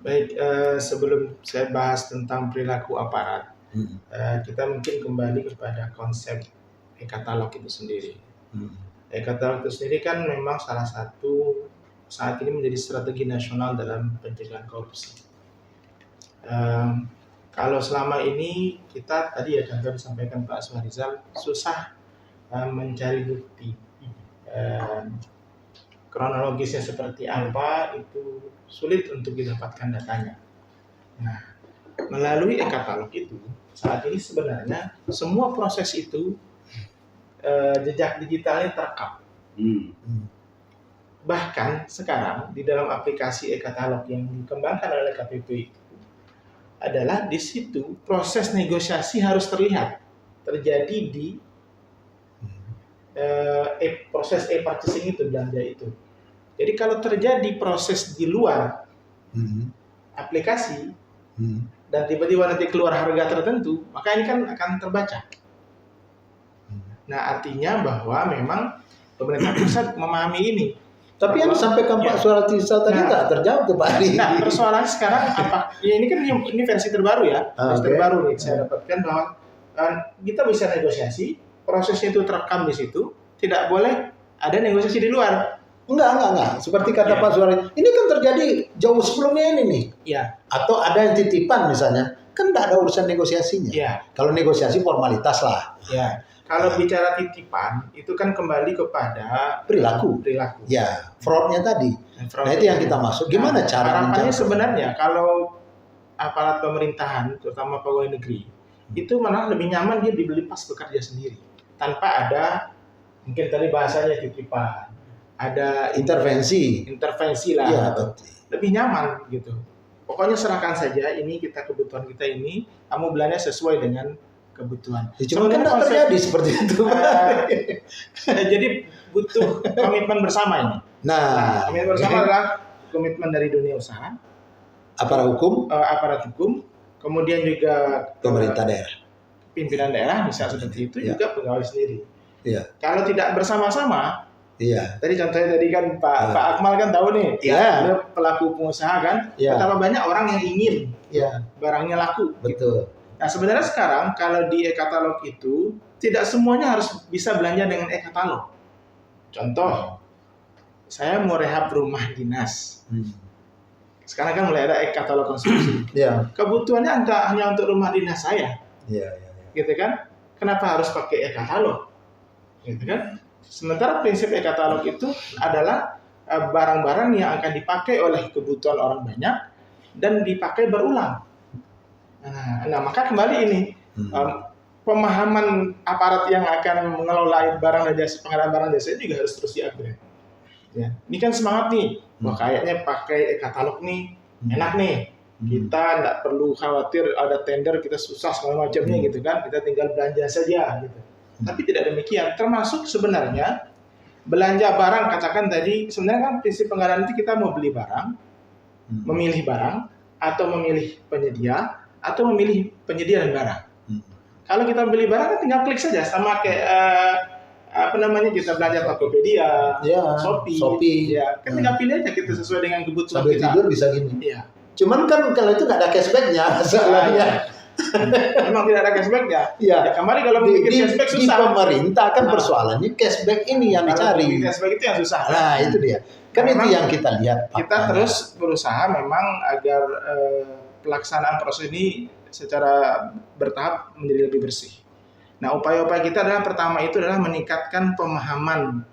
Baik, sebelum saya bahas tentang perilaku aparat, kita mungkin kembali kepada konsep e-katalog itu sendiri. E-katalog itu sendiri kan memang salah satu saat ini menjadi strategi nasional dalam pencegahan korupsi. Kalau selama ini kita tadi ya contoh disampaikan Pak Suarizal susah mencari bukti kronologisnya seperti apa, itu sulit untuk didapatkan datanya. Nah, melalui e-katalog itu saat ini sebenarnya semua proses itu jejak digitalnya terekam. Bahkan sekarang di dalam aplikasi e-katalog yang dikembangkan oleh KPP itu adalah di situ proses negosiasi harus terlihat terjadi di proses e-purchasing itu, belanja itu. Jadi kalau terjadi proses di luar aplikasi dan tiba-tiba nanti keluar harga tertentu, maka ini kan akan terbaca. Nah, artinya bahwa memang pemerintah pusat memahami ini. Tapi yang disampaikan Pak Suarizal tadi tak terjawab tuh Pak Ari. Nah, persoalan sekarang apa? Ya ini kan ini versi terbaru ya. Versi terbaru nih saya dapatkan bahwa kita bisa negosiasi, prosesnya itu terekam di situ, tidak boleh ada negosiasi di luar. Enggak. Seperti kata Pak Suarizal, ini kan terjadi jauh sebelumnya ini nih. Iya. Atau ada yang titipan misalnya, kan enggak ada urusan negosiasinya. Iya. Kalau negosiasi formalitas lah. Iya. Kalau bicara titipan, itu kan kembali kepada perilaku. Ya, fraudnya tadi. Nah itu yang kita maksud. Gimana cara harapannya sebenarnya kalau aparat pemerintahan, terutama pegawai negeri, itu malah lebih nyaman dia dibeli pas bekerja sendiri, tanpa ada mungkin tadi bahasanya titipan, ada intervensi lah. Ya, lebih nyaman gitu. Pokoknya serahkan saja ini kebutuhan kita ini, kamu belanja sesuai dengan kebutuhan. Cuma kan tidak terjadi seperti itu. Jadi butuh komitmen bersama ini. Nah, komitmen bersama adalah komitmen dari dunia usaha, aparat hukum, kemudian juga pemerintah daerah, pimpinan daerah, misalnya seperti itu, juga pegawai sendiri. Iya. Kalau tidak bersama-sama, tadi contohnya kan Pak Akmal kan tahu nih, dia pelaku pengusaha kan, betapa banyak orang yang ingin barangnya laku. Betul. Nah sebenarnya sekarang kalau di e-katalog itu tidak semuanya harus bisa belanja dengan e-katalog. Contoh, saya mau rehab rumah dinas. Sekarang kan mulai ada e-katalog konsumsi. Kebutuhannya hanya untuk rumah dinas saya. Gitu kan? Kenapa harus pakai e-katalog? Gitu kan? Sementara prinsip e-katalog itu adalah barang-barang yang akan dipakai oleh kebutuhan orang banyak dan dipakai berulang. Nah, maka kembali ini pemahaman aparat yang akan mengelola barang dan jasa, pengadaan barang dan jasa juga harus terus di-upgrade. Ya, ini kan semangat nih, wah kayaknya pakai e-katalog nih enak nih, kita nggak perlu khawatir ada tender, kita susah segala macamnya gitu kan, kita tinggal belanja saja gitu. Tapi tidak demikian, termasuk sebenarnya belanja barang, katakan tadi sebenarnya kan prinsip pengadaan itu kita mau beli barang, memilih barang atau memilih penyedia atau memilih penyedia dan barang. Kalau kita beli barang kan tinggal klik saja, sama kayak kita belajar Tokopedia, Ya, Shopee. ya kan tinggal pilih aja kita sesuai dengan kebutuhan Sambil kita. tidur bisa gini. Iya. Cuman kan kalau itu nggak ada cashbacknya masalahnya. Memang tidak ada cashback ya. Iya. Ya, kembali kalau Di, memikir cashback di susah. pemerintah kan persoalannya cashback ini yang Kalau dicari. memikir cashback itu yang susah. Nah itu dia. Kan Memang itu yang kita lihat. Kita faktanya. terus berusaha memang agar pelaksanaan proses ini secara bertahap menjadi lebih bersih. Nah, upaya-upaya kita adalah pertama itu adalah meningkatkan pemahaman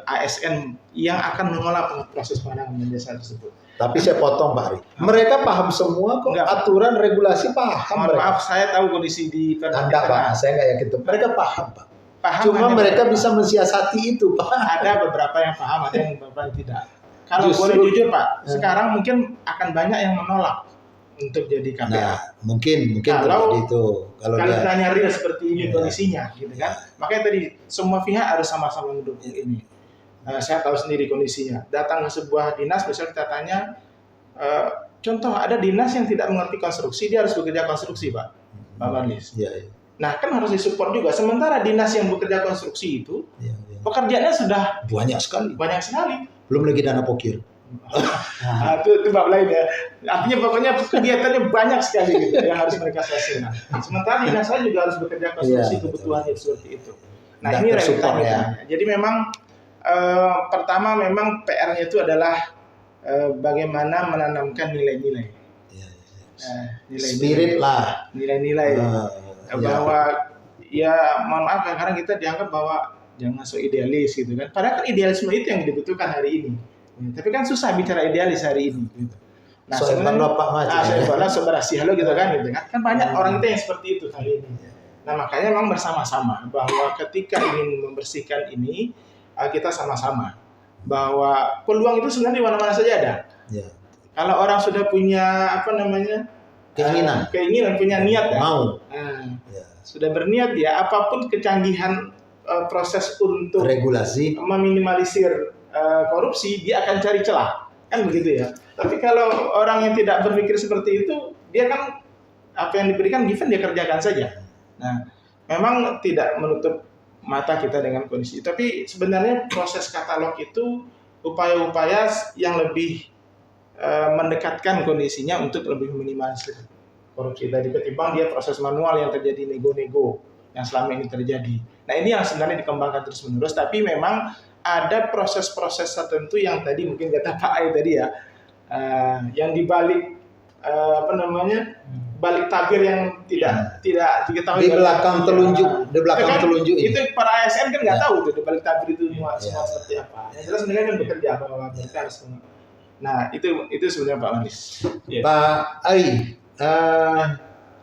ASN yang akan mengelola proses pengadaan jasa tersebut. Tapi saya potong Pak Ari. Mereka paham semua kok. Enggak. Aturan regulasi paham. Mohon mereka. maaf, saya tahu kondisi di Anda Pak, saya nggak yakin itu. Mereka paham Pak. Paham, Cuma hanya mereka beberapa. bisa mensiasati itu Pak. Ada beberapa yang paham, ada yang beberapa yang tidak. Kalau Justru- boleh jujur Pak, sekarang mungkin akan banyak yang menolak untuk jadi KPA. Nah, mungkin Kalau- terjadi itu. Kalau Kalau dia ditanya real seperti ini Iya. kondisinya, gitu kan? Makanya tadi semua pihak harus sama-sama mendukung ini. Saya tahu sendiri kondisinya. Datang ke sebuah dinas, misalnya kita tanya, contoh ada dinas yang tidak mengerti konstruksi, dia harus bekerja konstruksi, Pak Marlis. Iya, iya, Nah, kan harus disupport juga. Sementara dinas yang bekerja konstruksi itu, iya, iya. pekerjaannya sudah Banyak sekali. banyak sekali. Belum lagi dana pokir. Itu bab lain ya. Artinya pokoknya kegiatannya banyak sekali gitu yang harus mereka selesaikan. Sementara dinas saya juga harus bekerja konstruksi Iya, kebutuhannya seperti itu. Nah, Dan ini tersupport realitanya. ya. Jadi memang pertama memang PR-nya itu adalah bagaimana menanamkan nilai-nilai. Iya, iya. Nilai-nilai. Spirit lah. Nilai-nilai Ya. bahwa ya mohon maaf kadang-kadang kita dianggap bahwa jangan so idealis gitu kan. Padahal kan idealisme itu yang dibutuhkan hari ini. Tapi kan susah bicara idealis hari ini. Gitu. Nah, Soal sebenarnya Pak Maju. seberasi halo gitu kan gitu kan. Kan banyak orang kita yang seperti itu hari ini. Nah, makanya memang bersama-sama bahwa ketika ingin membersihkan ini kita sama-sama bahwa peluang itu sebenarnya di mana-mana saja ada. Ya. Kalau orang sudah punya keinginan punya niat ya. Mau. Ya. Sudah berniat ya apapun kecanggihan proses untuk Regulasi. meminimalisir korupsi dia akan cari celah kan begitu ya. Tapi kalau orang yang tidak berpikir seperti itu dia kan apa yang diberikan given dia kerjakan saja. Nah, memang tidak menutup mata kita dengan kondisi. Tapi sebenarnya proses katalog itu upaya-upaya yang lebih mendekatkan kondisinya untuk lebih minimalisir korupsi tadi ketimbang dia proses manual yang terjadi nego-nego yang selama ini terjadi. Nah, ini yang sebenarnya dikembangkan terus-menerus. Tapi memang ada proses-proses tertentu yang tadi mungkin kata Pak Ai tadi ya, yang dibalik balik tabir yang tidak diketahui Di belakang telunjuk, di belakang kan, telunjuk ini. itu para ASN kan nggak tahu tuh di balik tabir itu semua Iya. seperti apa. Yang jelas mereka kan bekerja bahwa mereka harus. Nah, itu sebenarnya Pak Manis. Pak Ai,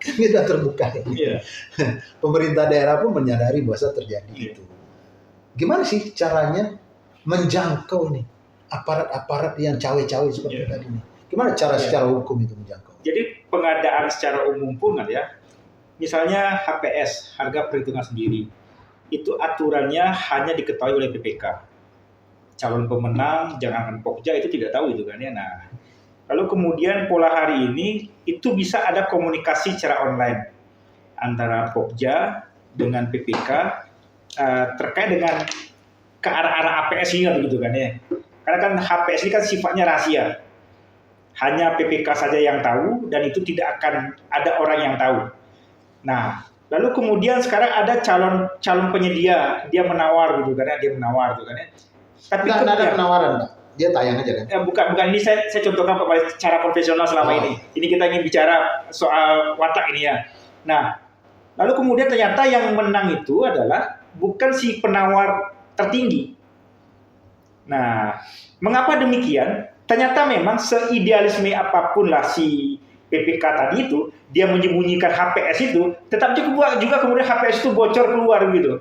kan kita terbuka ya. Iya. Pemerintah daerah pun menyadari bahwa terjadi Iya. itu. Gimana sih caranya menjangkau nih aparat-aparat yang cawe-cawe seperti Iya. tadi nih? Gimana cara secara hukum itu menjangkau? Jadi pengadaan secara umum pun ya, misalnya HPS, harga perhitungan sendiri, itu aturannya hanya diketahui oleh PPK. Calon pemenang, jangan Pokja itu tidak tahu itu kan ya. Nah, lalu kemudian pola hari ini itu bisa ada komunikasi secara online antara Pokja dengan PPK terkait dengan ke arah-arah APS ini begitu kan ya. Karena kan HPS ini kan sifatnya rahasia. Hanya PPK saja yang tahu dan itu tidak akan ada orang yang tahu. Nah, lalu kemudian sekarang ada calon penyedia, dia menawar gitu kan ya, dia menawar gitu kan ya. Tapi Nggak ada penawaran, Pak. Dia tayang aja kan? bukan ini saya contohkan secara konvensional selama ini. Ini kita ingin bicara soal watak ini ya. Nah, lalu kemudian ternyata yang menang itu adalah bukan si penawar tertinggi. Nah, mengapa demikian? Ternyata memang seidealisme apapun lah si PPK tadi itu, dia menyembunyikan HPS itu, tetap juga kemudian HPS itu bocor keluar gitu.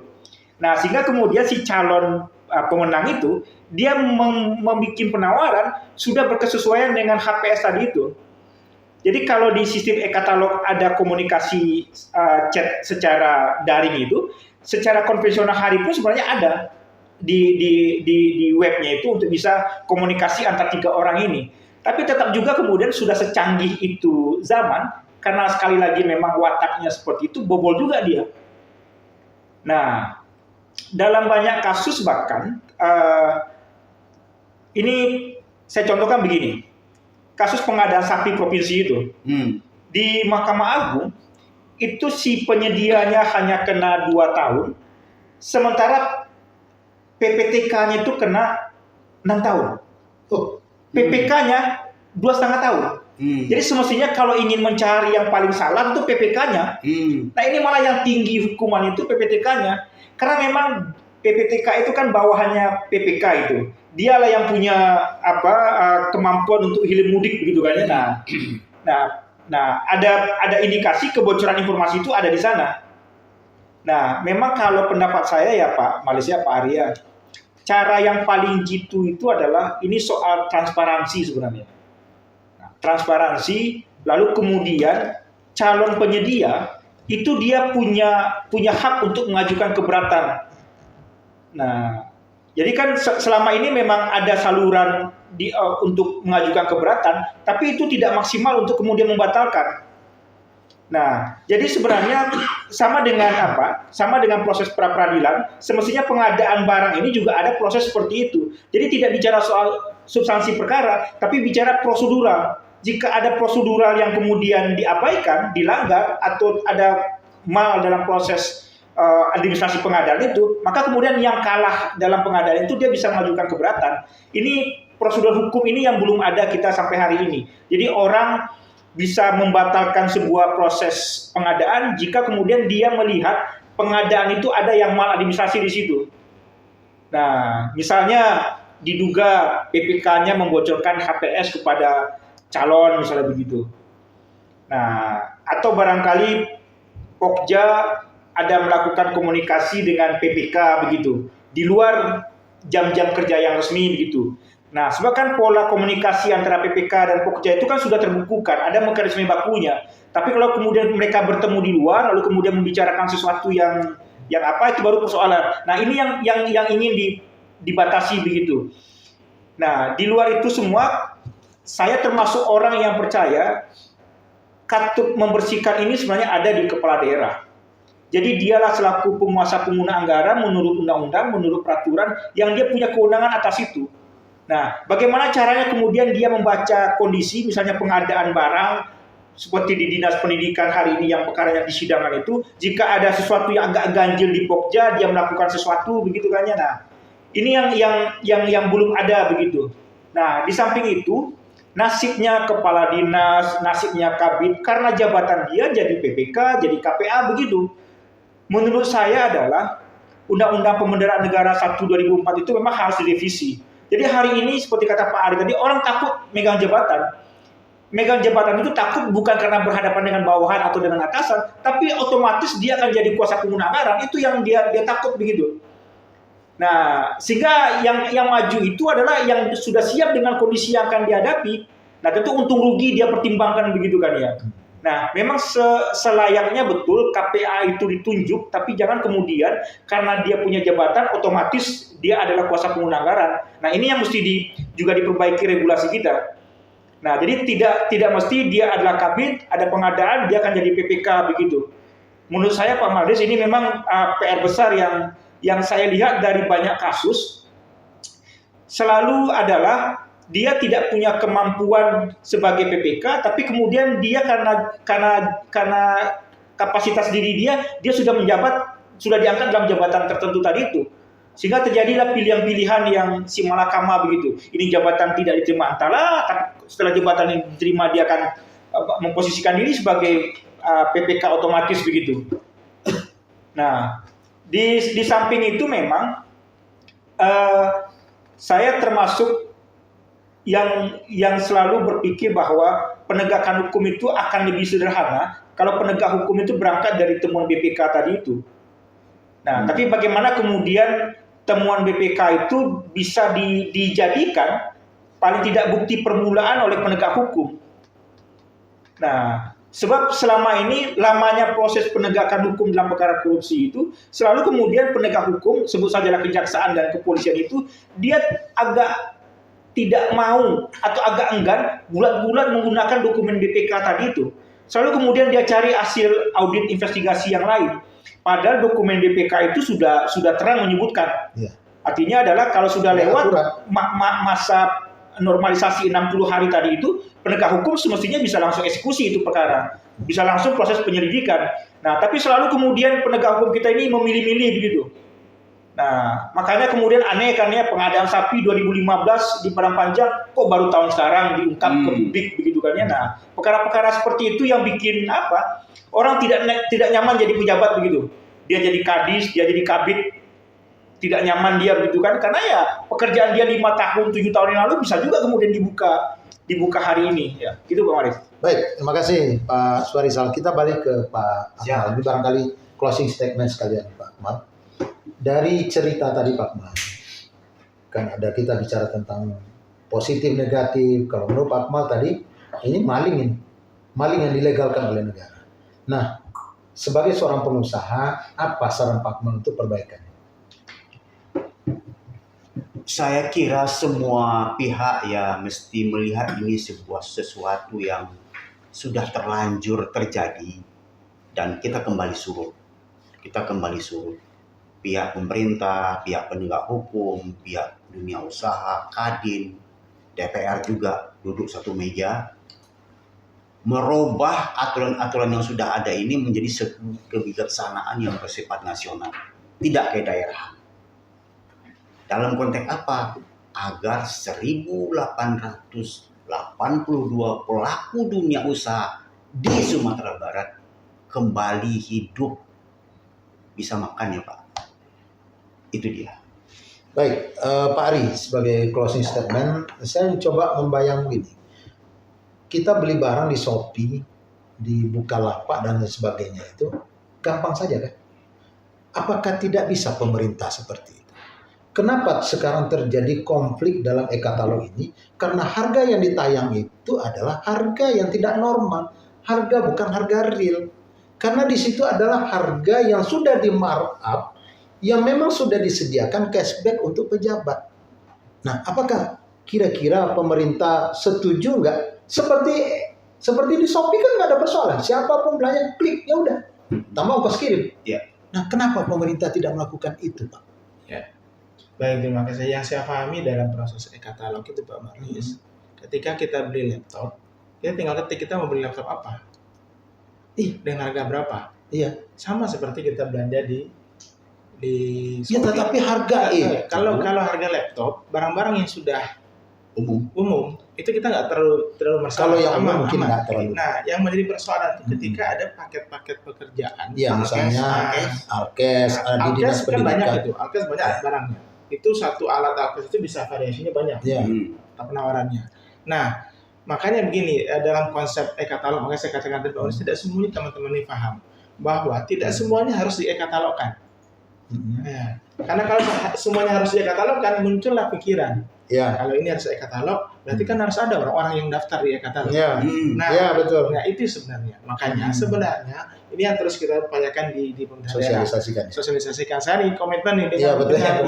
Nah, sehingga kemudian si calon pemenang itu, dia membuat penawaran sudah berkesesuaian dengan HPS tadi itu. Jadi kalau di sistem e-katalog ada komunikasi chat secara daring itu, secara konvensional hari pun sebenarnya ada di webnya itu untuk bisa komunikasi antar 3 orang ini. Tapi tetap juga kemudian sudah secanggih itu zaman, karena sekali lagi memang wataknya seperti itu, bobol juga dia. Nah, dalam banyak kasus bahkan ini saya contohkan begini, kasus pengadaan sapi provinsi itu di Mahkamah Agung itu si penyedianya hanya kena 2 tahun, sementara PPTK-nya itu kena 6 tahun. PPK-nya 2,5 tahun. Jadi semestinya kalau ingin mencari yang paling salah itu PPK-nya. Nah ini malah yang tinggi hukuman itu PPTK-nya. Karena memang PPTK itu kan bawahannya PPK itu. Dialah yang punya kemampuan untuk hilir mudik begitu kan ya. Nah ada indikasi kebocoran informasi itu ada di sana. Nah memang kalau pendapat saya ya Pak Malaysia, Pak Arya, cara yang paling jitu itu adalah ini soal transparansi sebenarnya. Transparansi, lalu kemudian calon penyedia itu dia punya hak untuk mengajukan keberatan. Nah, jadi kan selama ini memang ada saluran untuk mengajukan keberatan, tapi itu tidak maksimal untuk kemudian membatalkan. Nah, jadi sebenarnya sama dengan Sama dengan proses pra peradilan, semestinya pengadaan barang ini juga ada proses seperti itu. Jadi tidak bicara soal substansi perkara, tapi bicara prosedural. Jika ada prosedural yang kemudian diabaikan, dilanggar, atau ada mal dalam proses administrasi pengadaan itu, maka kemudian yang kalah dalam pengadaan itu dia bisa mengajukan keberatan. Ini prosedur hukum ini yang belum ada kita sampai hari ini. Jadi orang bisa membatalkan sebuah proses pengadaan jika kemudian dia melihat pengadaan itu ada yang maladministrasi di situ. Nah, misalnya diduga PPK-nya membocorkan HPS kepada calon misalnya begitu. Nah, atau barangkali Pokja ada melakukan komunikasi dengan PPK begitu di luar jam-jam kerja yang resmi begitu. Nah, sebab kan pola komunikasi antara PPK dan Pokja itu kan sudah terbukukan, ada mekanisme bakunya. Tapi kalau kemudian mereka bertemu di luar lalu kemudian membicarakan sesuatu yang itu baru persoalan. Nah, ini yang ingin dibatasi begitu. Nah, di luar itu semua saya termasuk orang yang percaya katup membersihkan ini sebenarnya ada di kepala daerah. Jadi dialah selaku penguasa pengguna anggaran menurut undang-undang, menurut peraturan yang dia punya kewenangan atas itu. Nah, bagaimana caranya kemudian dia membaca kondisi, misalnya pengadaan barang, seperti di Dinas Pendidikan hari ini yang perkara yang disidangkan itu, jika ada sesuatu yang agak ganjil di Pokja, dia melakukan sesuatu begitu kan ya. Nah, ini yang belum ada begitu. Nah, di samping itu, nasibnya kepala dinas, nasibnya kabid, karena jabatan dia jadi PPK, jadi KPA begitu. Menurut saya adalah Undang-Undang Pembendaraan Negara 1 2004 itu memang harus direvisi. Jadi hari ini seperti kata Pak Ari tadi, orang takut megang jabatan. Megang jabatan itu takut bukan karena berhadapan dengan bawahan atau dengan atasan, tapi otomatis dia akan jadi kuasa pengguna anggaran. Itu yang dia takut begitu. Nah, sehingga yang maju itu adalah yang sudah siap dengan kondisi yang akan dihadapi. Nah, tentu untung rugi dia pertimbangkan begitu kan ya. Nah, memang selayaknya betul KPA itu ditunjuk, tapi jangan kemudian karena dia punya jabatan otomatis dia adalah kuasa pengguna anggaran. Nah, ini yang mesti juga diperbaiki regulasi kita. Nah, jadi tidak mesti dia adalah kabid, ada pengadaan, dia akan jadi PPK begitu. Menurut saya Pak Mades ini memang PR besar yang saya lihat dari banyak kasus selalu adalah dia tidak punya kemampuan sebagai PPK, tapi kemudian dia karena kapasitas diri dia sudah menjabat, sudah diangkat dalam jabatan tertentu tadi itu. Sehingga terjadilah pilihan-pilihan yang simalakama begitu. Ini jabatan tidak diterima antara, setelah jabatan ini diterima dia akan memposisikan diri sebagai PPK otomatis begitu. Nah, di samping itu memang saya termasuk yang selalu berpikir bahwa penegakan hukum itu akan lebih sederhana kalau penegak hukum itu berangkat dari temuan BPK tadi itu. Nah, tapi bagaimana kemudian temuan BPK itu bisa dijadikan paling tidak bukti permulaan oleh penegak hukum. Nah, sebab selama ini lamanya proses penegakan hukum dalam perkara korupsi itu selalu kemudian penegak hukum, sebut sajalah kejaksaan dan kepolisian itu, dia agak tidak mau atau agak enggan bulat-bulat menggunakan dokumen BPK tadi itu. Selalu kemudian dia cari hasil audit investigasi yang lain. Padahal dokumen DPK itu sudah terang menyebutkan. Ya. Artinya adalah kalau sudah lewat masa normalisasi 60 hari tadi itu, penegak hukum semestinya bisa langsung eksekusi itu perkara. Bisa langsung proses penyelidikan. Nah, tapi selalu kemudian penegak hukum kita ini memilih-milih begitu. Nah, makanya kemudian aneh kan ya, pengadaan sapi 2015 di Padang Panjang kok baru tahun sekarang diungkap ke publik begitu kan ya. Nah, perkara-perkara seperti itu yang bikin apa? Orang tidak nyaman jadi pejabat begitu. Dia jadi kadis, dia jadi kabid, tidak nyaman dia begitu kan, karena ya pekerjaan dia 5 tahun, 7 tahun yang lalu bisa juga kemudian dibuka hari ini ya. Gitu Pak Maris. Baik, terima kasih Pak Suarizal. Kita balik ke Pak Akmal. Ini barangkali closing statement sekalian Pak Akmal. Dari cerita tadi Pak Akmal, kan ada kita bicara tentang positif negatif. Kalau menurut Pak Akmal tadi, ini maling yang dilegalkan oleh negara. Nah, sebagai seorang pengusaha, apa saran Pak Akmal untuk perbaikan? Saya kira semua pihak ya mesti melihat ini sesuatu yang sudah terlanjur terjadi dan kita kembali surut. Pihak pemerintah, pihak penegak hukum, pihak dunia usaha, Kadin, DPR juga duduk satu meja, merubah aturan-aturan yang sudah ada ini menjadi sebuah kebijaksanaan yang bersifat nasional, tidak ke daerah. Dalam konteks apa? Agar 1.882 pelaku dunia usaha di Sumatera Barat kembali hidup, bisa makan ya Pak. Itu dia. Baik, Pak Ari, sebagai closing statement, saya coba membayang begini. Kita beli barang di Shopee, di Bukalapak dan sebagainya itu gampang saja kan? Apakah tidak bisa pemerintah seperti itu? Kenapa sekarang terjadi konflik dalam e-katalog ini? Karena harga yang ditayang itu adalah harga yang tidak normal. Harga bukan harga real. Karena di situ adalah harga yang sudah di markup, yang memang sudah disediakan cashback untuk pejabat. Nah, apakah kira-kira pemerintah setuju nggak? Seperti di Shopee kan nggak ada persoalan. Siapapun belanja, klik, ya udah. Tambah ongkos kirim. Ya. Nah, kenapa pemerintah tidak melakukan itu, Pak? Ya. Baik, terima kasih. Yang saya pahami dalam proses e-katalog itu Pak Maris, ketika kita beli laptop, kita tinggal ketik kita mau beli laptop apa, dengan harga berapa. Iya. Sama seperti kita belanja di Ya, tetapi harga itu. Kalau harga laptop, barang-barang yang sudah umum itu kita nggak terlalu masalah. Kalau yang umum mungkin nggak terlalu. Nah, yang menjadi persoalan itu ketika ada paket-paket pekerjaan. Ya, misalnya Alkes, di dinas kan banyak pendidikan. itu, Alkes banyak barangnya. Itu satu alat Alkes itu bisa variasinya banyak. Ya. Penawarannya. Nah, makanya begini, dalam konsep e-katalog, makanya saya katakan tadi bahwa tidak semuanya teman-teman ini paham bahwa tidak semuanya harus di-e-katalogkan. Ya. Karena kalau semuanya harus di-e-katalogkan, muncullah pikiran. Ya. Kalau ini harus e-katalog, berarti kan harus ada orang-orang yang daftar di e-katalog. Ya. Nah, ya, betul. Nah, itu sebenarnya. Makanya sebenarnya ini yang terus kita upayakan di pemerintah sosialisasikan. Saya ini komitmen ini dengan tugasnya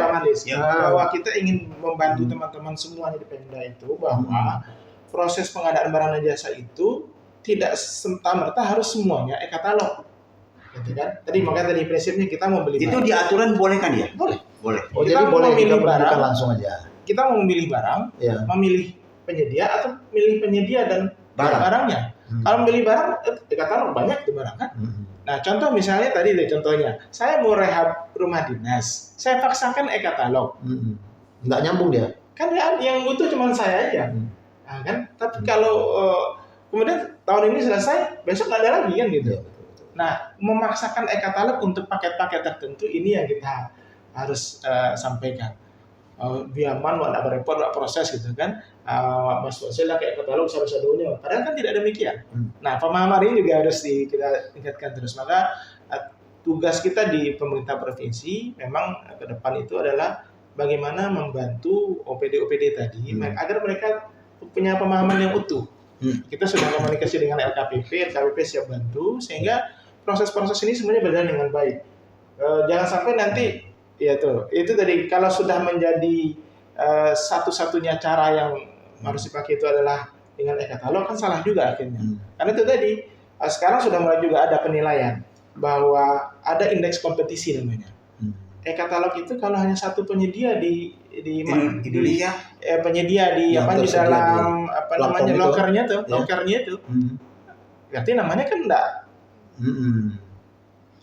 Pak Malis, bahwa kita ingin membantu teman-teman semuanya di Pemda itu bahwa proses pengadaan barang dan jasa itu tidak serta-merta harus semuanya e-katalog. Gitu kan? Makanya tadi prinsipnya kita mau beli itu di aturan boleh kan ya? Boleh. Oh, jadi boleh kita berikan langsung aja. Kita mau memilih barang, memilih penyedia atau milih penyedia dan barangnya. Kalau memilih barang, e-katalog banyak tuh barang kan. Nah, contoh misalnya tadi deh contohnya, saya mau rehab rumah dinas, saya paksakan e-katalog. Nggak nyambung dia. Kan yang butuh cuma saya aja. Nah, kan? Tapi kalau kemudian tahun ini selesai, besok nggak ada lagi kan gitu. Nah, memaksakan e-katalog untuk paket-paket tertentu ini yang kita harus sampaikan. Biar aman, nggak repot, nggak proses gitu kan. Mas Wasila kayak katalog satu-satunya. Padahal kan tidak demikian. Nah, pemahaman ini juga harus kita tingkatkan terus. Maka tugas kita di pemerintah provinsi memang ke depan itu adalah bagaimana membantu OPD-OPD tadi agar mereka punya pemahaman yang utuh. Kita sudah komunikasi dengan LKPP siap bantu sehingga proses-proses ini semuanya berjalan dengan baik. Jangan sampai nanti itu tadi kalau sudah menjadi satu-satunya cara yang harus dipakai itu adalah dengan e-katalog kan salah juga akhirnya. Karena itu tadi sekarang sudah mulai juga ada penilaian. bahwa ada indeks kompetisi namanya. E-katalog itu kalau hanya satu penyedia di Indonesia, penyedia di di dalam lokernya tuh, berarti namanya kan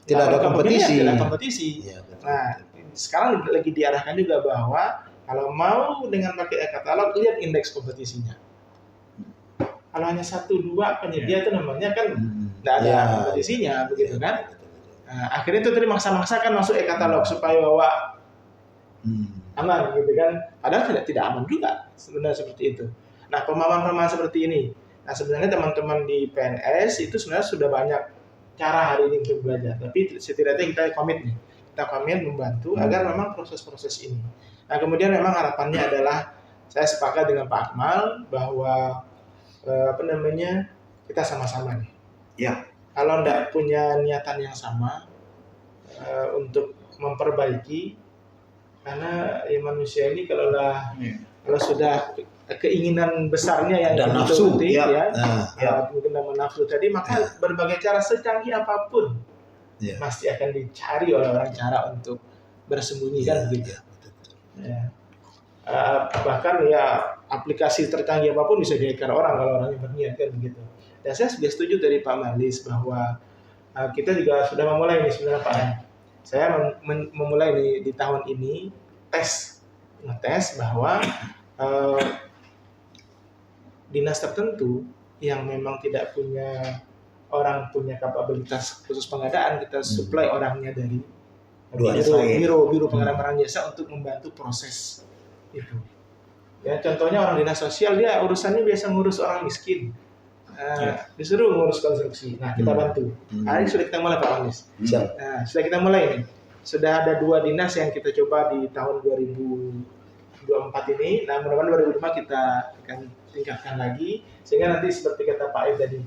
tidak ada kompetisi. Tidak kompetisi. Ya, nah, sekarang lagi diarahkan juga bahwa kalau mau dengan pakai e-katalog, lihat indeks kompetisinya. Kalau hanya 1-2 penyedia itu namanya kan tidak ada kompetisinya, begitu kan? Nah, akhirnya itu tadi maksa-maksa kan masuk e-katalog supaya bawa aman, gitu kan? Padahal tidak aman juga sebenarnya seperti itu. Nah, pemahaman-pemahaman seperti ini. Nah, sebenarnya teman-teman di PNS itu sebenarnya sudah banyak cara hari ini untuk belajar. Tapi setidaknya kita komit nih. Kita komit membantu agar memang proses-proses ini. Nah, kemudian memang harapannya adalah saya sepakat dengan Pak Akmal bahwa kita sama-sama nih. Ya. Kalau enggak punya niatan yang sama untuk memperbaiki, karena manusia ini kalau sudah keinginan besarnya yang dan nafsu, mungkin nafsu tadi, maka berbagai cara secanggih apapun pasti akan dicari oleh orang cara untuk bersembunyi kan begitu. Bahkan aplikasi tercanggih apapun bisa dihacker orang kalau orangnya berniat kan begitu. Dan saya juga setuju dari Pak Marlis bahwa kita juga sudah memulai nih sebenarnya Pak. Saya memulai di tahun ini ngetes bahwa dinas tertentu yang memang tidak punya kapabilitas khusus pengadaan, kita supply orangnya dari biro pengadaan barang jasa untuk membantu proses itu. Ya, contohnya orang dinas sosial, dia urusannya biasa ngurus orang miskin. Disuruh ngurus konstruksi. Nah, kita bantu. Hari sudah kita mulai Pak Anis. Nah, sudah kita mulai nih. Sudah ada 2 dinas yang kita coba di tahun 2024 ini. Nah, mudah-mudahan 2025 kita akan tingkatkan lagi sehingga nanti seperti kata Pak Aib tadi.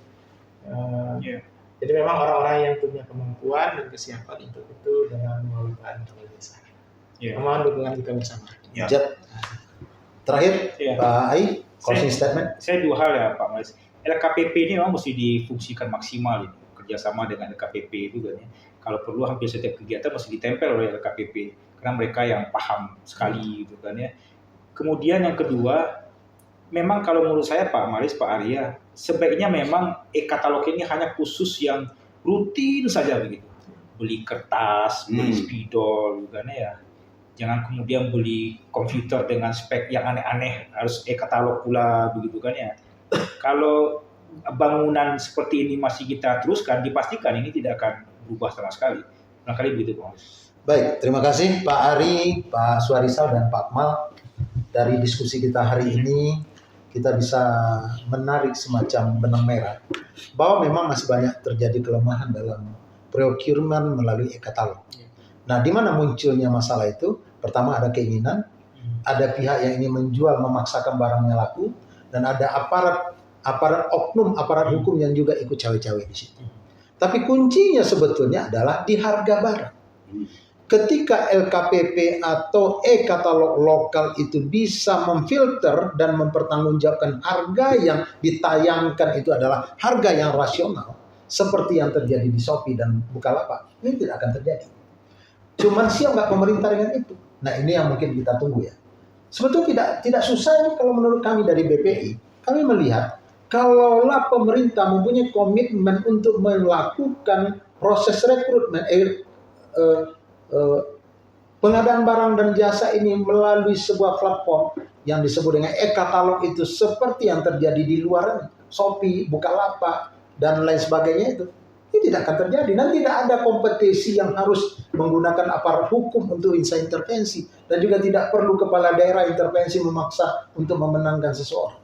Jadi memang orang-orang yang punya kemampuan dan kesiapan untuk itu dengan mengelola desa. Mohon dukungan kita bersama. Terakhir, Pak Ai, closing statement. Saya 2 hal ya Pak Mas. LKPP ini memang mesti difungsikan maksimal, kerjasama dengan LKPP itu kan ya. Kalau perlu hampir setiap kegiatan mesti ditempel oleh LKPP karena mereka yang paham sekali gitu kan ya. Kemudian yang kedua, memang kalau menurut saya Pak Maris, Pak Arya, sebaiknya memang e-katalog ini hanya khusus yang rutin saja begitu. Beli kertas, beli spidol gitu kan ya. Jangan kemudian beli komputer dengan spek yang aneh-aneh, harus e-katalog pula begitu kan ya. Kalau bangunan seperti ini masih kita teruskan, dipastikan ini tidak akan berubah sama sekali. Barangkali begitu, Pak. Baik, terima kasih Pak Ari, Pak Suarisal, dan Pak Akmal. Dari diskusi kita hari ini, kita bisa menarik semacam benang merah bahwa memang masih banyak terjadi kelemahan dalam procurement melalui e-katalog. Nah, di mana munculnya masalah itu? Pertama, ada keinginan, ada pihak yang ingin menjual, memaksakan barangnya laku, dan ada aparat hukum yang juga ikut cawe-cawe di situ. Tapi kuncinya sebetulnya adalah di harga barang. Ketika LKPP atau e-katalog lokal itu bisa memfilter dan mempertanggungjawabkan harga yang ditayangkan itu adalah harga yang rasional, seperti yang terjadi di Shopee dan Bukalapak, ini tidak akan terjadi. Cuman siap nggak pemerintah dengan itu? Nah, ini yang mungkin kita tunggu ya. Sebetulnya tidak susah ini kalau menurut kami dari BPI. Kami melihat kalaulah pemerintah mempunyai komitmen untuk melakukan proses rekrutmen pengadaan barang dan jasa ini melalui sebuah platform yang disebut dengan e-katalog itu seperti yang terjadi di luar Shopee, Bukalapak dan lain sebagainya itu. Ini tidak akan terjadi. Nanti tidak ada kompetisi yang harus menggunakan aparat hukum untuk bisa intervensi. Dan juga tidak perlu kepala daerah intervensi memaksa untuk memenangkan seseorang.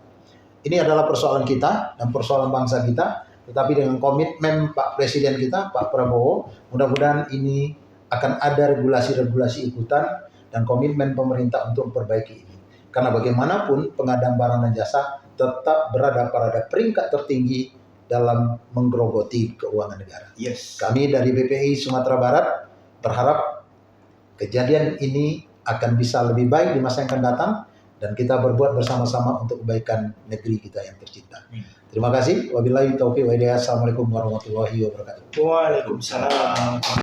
Ini adalah persoalan kita dan persoalan bangsa kita. Tetapi dengan komitmen Pak Presiden kita, Pak Prabowo, mudah-mudahan ini akan ada regulasi-regulasi ikutan dan komitmen pemerintah untuk memperbaiki ini. Karena bagaimanapun pengadaan barang dan jasa tetap berada pada peringkat tertinggi dalam menggerogoti keuangan negara. Kami dari BPI Sumatera Barat berharap kejadian ini akan bisa lebih baik di masa yang akan datang dan kita berbuat bersama-sama untuk kebaikan negeri kita yang tercinta. Terima kasih. Wabillahi taufiq wa hidayah. Assalamualaikum warahmatullahi wabarakatuh. Waalaikumsalam.